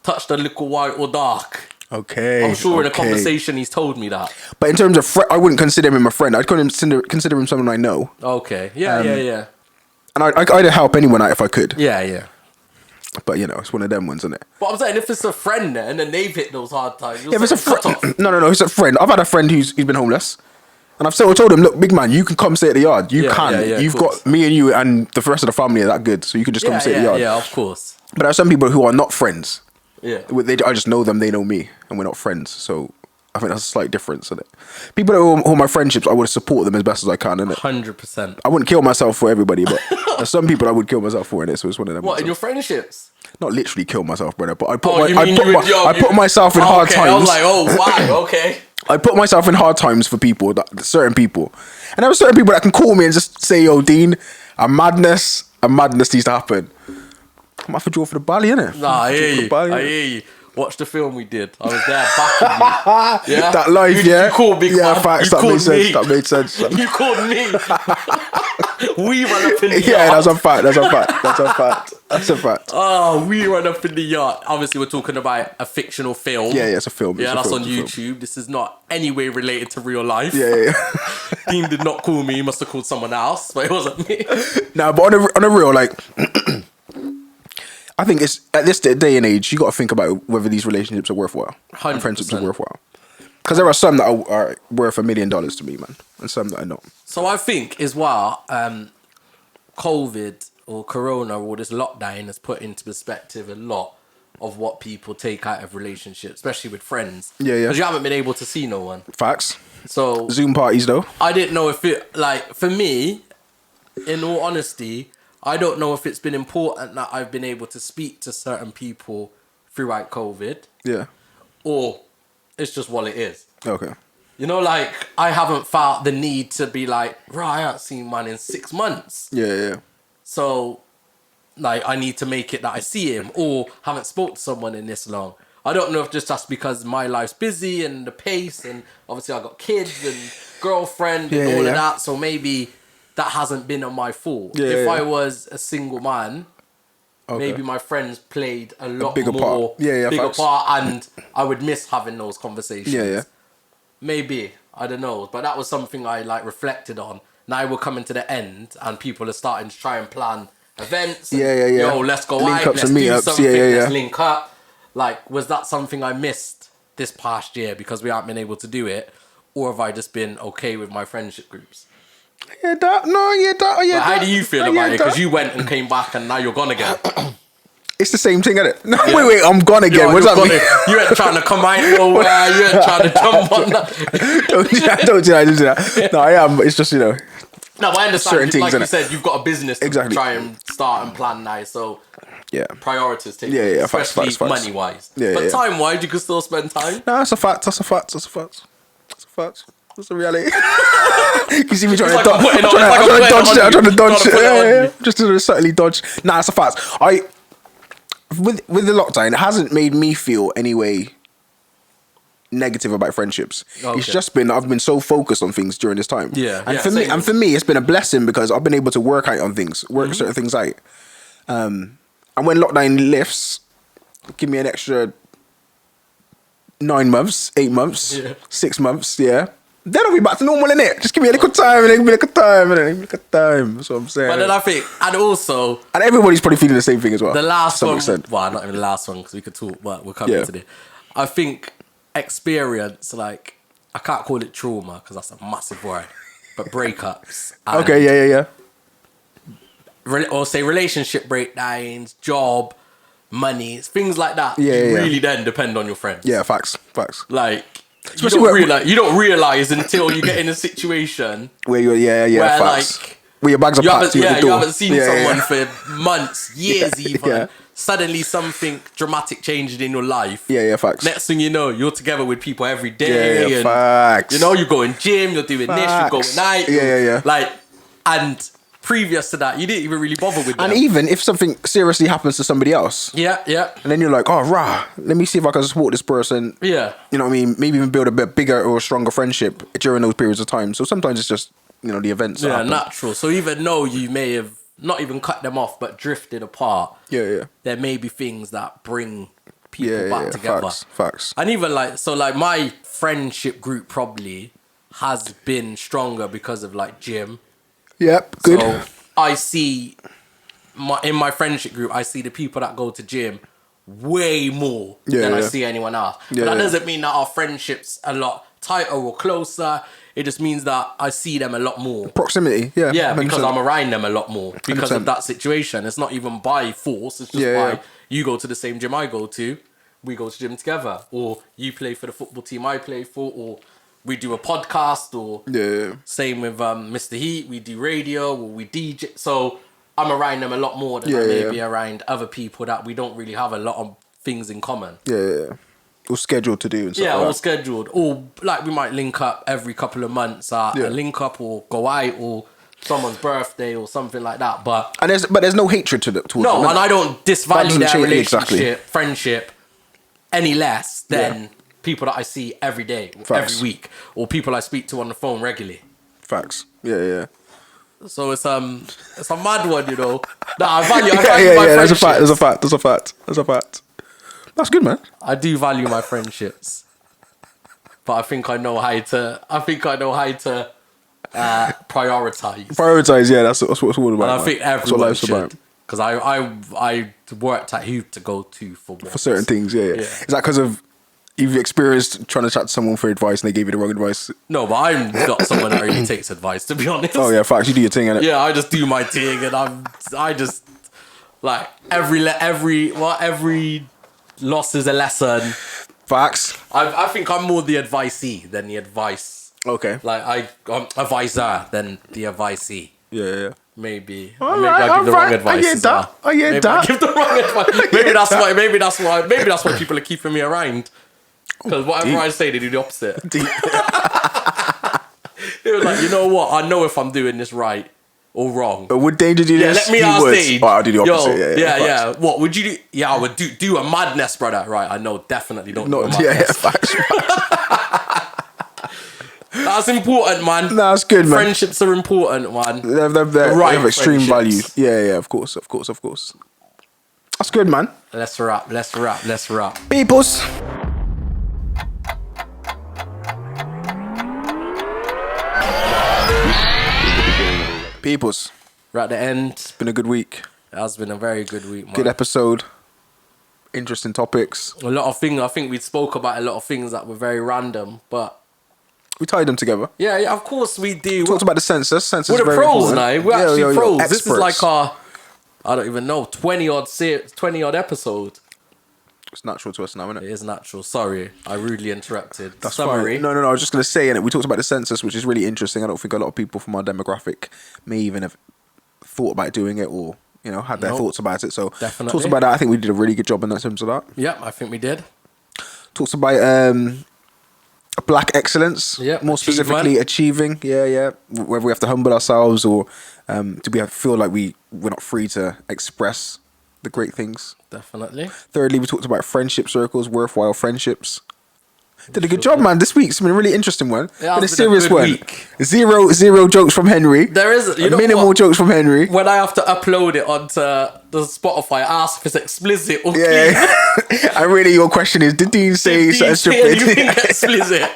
touched a little white or dark. Okay. I'm sure in a okay. conversation he's told me that. But in terms of I wouldn't consider him a friend. I'd consider him someone I know. Okay. Yeah. And I'd help anyone out if I could. Yeah. But, it's one of them ones, isn't it? But I'm saying if it's a friend then, and then they've hit those hard times. Yeah, if it's a friend. No, it's a friend. I've had a friend who's been homeless. And I've told him, look, big man, you can come stay at the yard. You Yeah, can. yeah, You've of course. got me and you and the rest of the family are that good. So you can just come stay at the yard. Yeah, of course. But there are some people who are not friends. Yeah. I just know them, they know me, and we're not friends. So I think that's a slight difference, isn't it? People who are my friendships, I would support them as best as I can, innit? 100%. I wouldn't kill myself for everybody, but there's some people I would kill myself for, innit? So it's one of them. What, in your friendships? Not literally kill myself, brother, but I put myself in hard times. I was like, oh, wow, okay. I put myself in hard times for people, certain people. And there were certain people that can call me and just say, yo, Dean, a madness needs to happen. I'm have to draw for the bally, innit? Nah, I hear you. Watch the film we did. I was there backing you. Yeah? That life, You called Big yeah, Man. facts, You called me. That made sense. You called me. We ran up in the yard. Yeah, that's a fact. Oh, we ran up in the yard. Obviously, we're talking about a fictional film. Yeah, it's a film. Yeah, that's it's a on film. YouTube. This is not any way related to real life. Yeah. Dean did not call me. He must have called someone else, but it wasn't me. Nah, but on a real, like, I think it's at this day and age, you got to think about whether these relationships are worthwhile, and 100%. friendships are worthwhile. Because there are some that are worth $1 million to me, man, and some that are not. So I think as well, COVID or Corona or this lockdown has put into perspective a lot of what people take out of relationships, especially with friends. Yeah. Because you haven't been able to see no one. Facts. So Zoom parties, though. I didn't know if it, like, for me, in all honesty, I don't know if it's been important that I've been able to speak to certain people throughout COVID, Yeah. or it's just what it is. Okay. You know, like, I haven't felt the need to be like, right, I haven't seen man in 6 months. Yeah. So, like, I need to make it that I see him, or haven't spoke to someone in this long. I don't know if just that's because my life's busy and the pace, and obviously I got kids and girlfriend and all of that, so maybe that hasn't been on my fault. If I was a single man, maybe my friends played a lot bigger more part. Yeah, bigger facts. part, and I would miss having those conversations. Yeah. Maybe, I don't know, but that was something I like reflected on. Now we're coming to the end, and people are starting to try and plan events. And, Yeah. Yo, let's go Link out, ups let's and do meetups. something, Yeah. let's link up. Like, was that something I missed this past year because we haven't been able to do it, or have I just been okay with my friendship groups? But how do you feel about it? Because you went and came back, and now you're gone again. It's the same thing, isn't it? No, wait, I'm gone again. Yo, What's you're that mean? gonna- You ain't trying to come out nowhere. You ain't trying to jump on that. Don't do that. No, I am. But it's just, No, but I understand. Certain things, Like you innit? said, you've got a business to Exactly. try and start and plan now. So yeah. priorities take Yeah, facts, especially facts. money wise. Yeah, but yeah. time wise, you can still spend time. No, that's a fact. That's the reality. You see me trying It's to like I'm dodge. putting I'm on- it's like I'm trying to putting dodge on it. I'm trying to you. dodge Gotta put it on it. you. Just to subtly dodge. Nah, that's a fact. With the lockdown, it hasn't made me feel any way negative about friendships. Okay. It's just been I've been so focused on things during this time. Yeah, And yeah, for same. me, it's been a blessing because I've been able to work out on things, certain things out. And when lockdown lifts, give me an extra 9 months, 8 months, Yeah. 6 months, yeah. then I'll be back to normal, innit? Just give me a little time, innit? Give me a little time, innit? Give me a little time. That's what I'm saying. But then I think, and also, and everybody's probably feeling the same thing as well. the last to some one, extent. well, not even the last one because we could talk, but we're coming to this. I think experience, like, I can't call it trauma because that's a massive word, but breakups. And Okay, yeah. Or say relationship breakdowns, job, money, things like that. Yeah, you yeah. really then depend on your friends. Yeah, facts. Like, Especially you don't realize until you get in a situation where you're, where, facts. like, Where your bags are packed to the door. you haven't seen someone yeah. for months, years even. Yeah. Suddenly something dramatic changed in your life. Yeah, facts. Next thing you know, you're together with people every day. Yeah, and, facts. you know, you go in gym, you're doing this, you're going out. Yeah. Like, and previous to that, you didn't even really bother with them. And even if something seriously happens to somebody else. Yeah. And then you're like, oh, let me see if I can support this person. Yeah. You know what I mean? Maybe even build a bit bigger or stronger friendship during those periods of time. So sometimes it's just, the events. Yeah, natural. So even though you may have not even cut them off, but drifted apart. Yeah. There may be things that bring people back together. Facts. And even like my friendship group probably has been stronger because of like gym. Yep, good. So I see in my friendship group, I see the people that go to gym way more than I see anyone else. But that doesn't mean that our friendship's a lot tighter or closer. It just means that I see them a lot more. Proximity, yeah. Yeah, 100%. because I'm around them a lot more because 100%. of that situation. It's not even by force. It's just by you go to the same gym I go to. We go to gym together. Or you play for the football team I play for. Or we do a podcast. Or same with Mr. Heat. We do radio or we DJ. So I'm around them a lot more than I may be around other people that we don't really have a lot of things in common. Yeah. Or scheduled to do and stuff like all that. scheduled. Or like we might link up every couple of months a link up or go out or someone's birthday or something like that. But there's no hatred towards them. and I don't disvalue their change- relationship, friendship any less than people that I see every day, every week, or people I speak to on the phone regularly. Facts. Yeah. So it's a mad one, I value my friendships. There's a fact. That's good, man. I do value my friendships, but I think I know how to prioritize. Prioritize, yeah. That's what it's all about. And I think everyone life's should. about. Because I worked at who to go to for certain things. Yeah. Is that because of you've experienced trying to chat to someone for advice and they gave you the wrong advice? No, but I'm not someone that really takes advice, to be honest. Oh yeah, facts. You do your thing, innit? Yeah, I just do my thing, and I just like every loss is a lesson. Facts. I think I'm more the advisee than the advice. Okay. Like I'm advisor than the advisee. Yeah. Maybe. All Maybe right, I give the wrong advice. I hear that. I give the wrong advice. Maybe that's why people are keeping me around. Because whatever I say, they do the opposite. They were like, you know what? I know if I'm doing this right or wrong. But would Danger do this? Let me ask Dave. Oh, I'll do the opposite. Yeah. What would you do? Yeah, I would do a madness, brother. Right, I know, definitely don't do a madness. Facts. That's important, man. Nah, that's good, man. Friendships are important, man. They have extreme value. Yeah, of course. That's good, man. Let's wrap. Peoples. We're at the end. It's been a good week. It has been a very good week, man. Good episode. Interesting topics. A lot of things. I think we spoke about a lot of things that were very random, but we tied them together. Yeah, of course we do. Talked about the census. We're the pros now. We're actually pros. Experts. This is like our, I don't even know, 20 odd episode. It's natural to us now, isn't it? It is natural. Sorry, I rudely interrupted. That's Summary. Fine. No. I was just going to say, innit, we talked about the census, which is really interesting. I don't think a lot of people from our demographic may even have thought about doing it or, had their thoughts about it. So, definitely. Talked about that. I think we did a really good job in terms of that. Yeah, I think we did. Talked about black excellence. Yeah, more specifically achieving. Yeah. Whether we have to humble ourselves or do we feel like we're not free to express the great things. Definitely. Thirdly, we talked about friendship circles, worthwhile friendships. Did a good job, man. This week's been a really interesting one. Been a serious one. Week. Zero jokes from Henry. There is minimal jokes from Henry. When I have to upload it onto the Spotify, I ask if it's explicit or clean. And really, your question is: did Dean say something stupid? Anything explicit?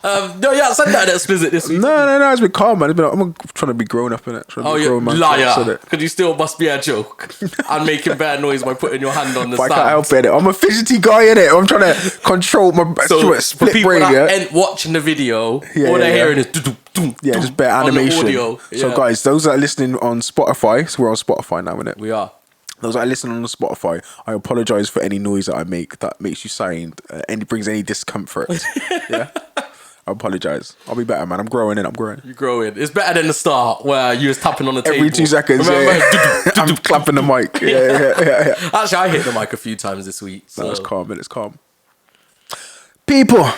No, yeah, send that explicit this week. No, it's been calm, man. I'm trying to be grown up in it. Oh, you're liar. Because you still must be a joke. And making bad noise by putting your hand on the stand. I can't help it. I'm a fidgety guy in it. I'm trying to control my split for people brain. that Yeah, ain't watching the video, all they're hearing is just better animation. Audio. So, guys, those that are listening on Spotify, so we're on Spotify now, innit? We are. Those that are listening on Spotify, I apologize for any noise that I make that makes you sound, brings any discomfort. Yeah. I apologize. I'll be better, man. I'm growing in. I'm growing. You're growing. It's better than the start where you was tapping on the table. Every 2 seconds, I'm clapping the mic. Yeah. Actually, I hit the mic a few times this week. So. No, it's calm, man. It's calm. People.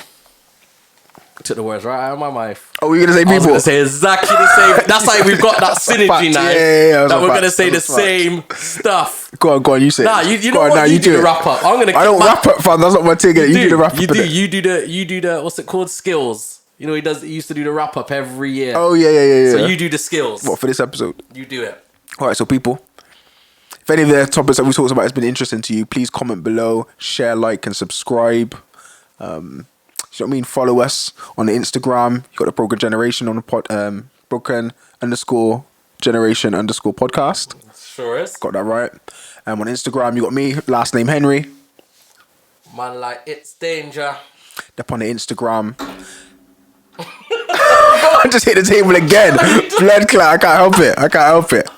Took the words right out of my mouth. Oh, we're going to say people? I was going to say exactly the same. That's like we've got that synergy now. Yeah. That we're going to say the same stuff. Go on, you say it. Nah, you know what? You do the wrap up. I'm going to. I don't wrap up, fam. That's not my thing. You do the wrap up. You do the what's it called? Skills. You know, he used to do the wrap up every year. Oh, yeah. So you do the skills. What, for this episode? You do it. All right, so people, if any of the topics that we talked about has been interesting to you, please comment below, share, like, and subscribe. You know what I mean? Follow us on the Instagram. You got the Broken Generation on the Broken_Generation_podcast. Sure is. Got that right. On Instagram, you got me, last name Henry. Man, like it's danger. Up on the Instagram. I just hit the table again. Blood clot. I can't help it.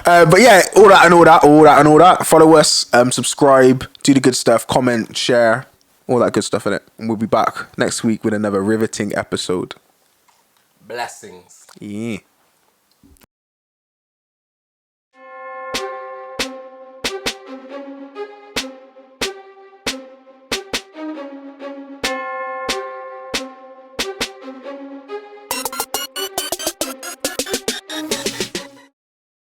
But yeah, all that. Follow us. Subscribe. Do the good stuff. Comment. Share. All that good stuff in it. And we'll be back next week with another riveting episode. Blessings. Yeah.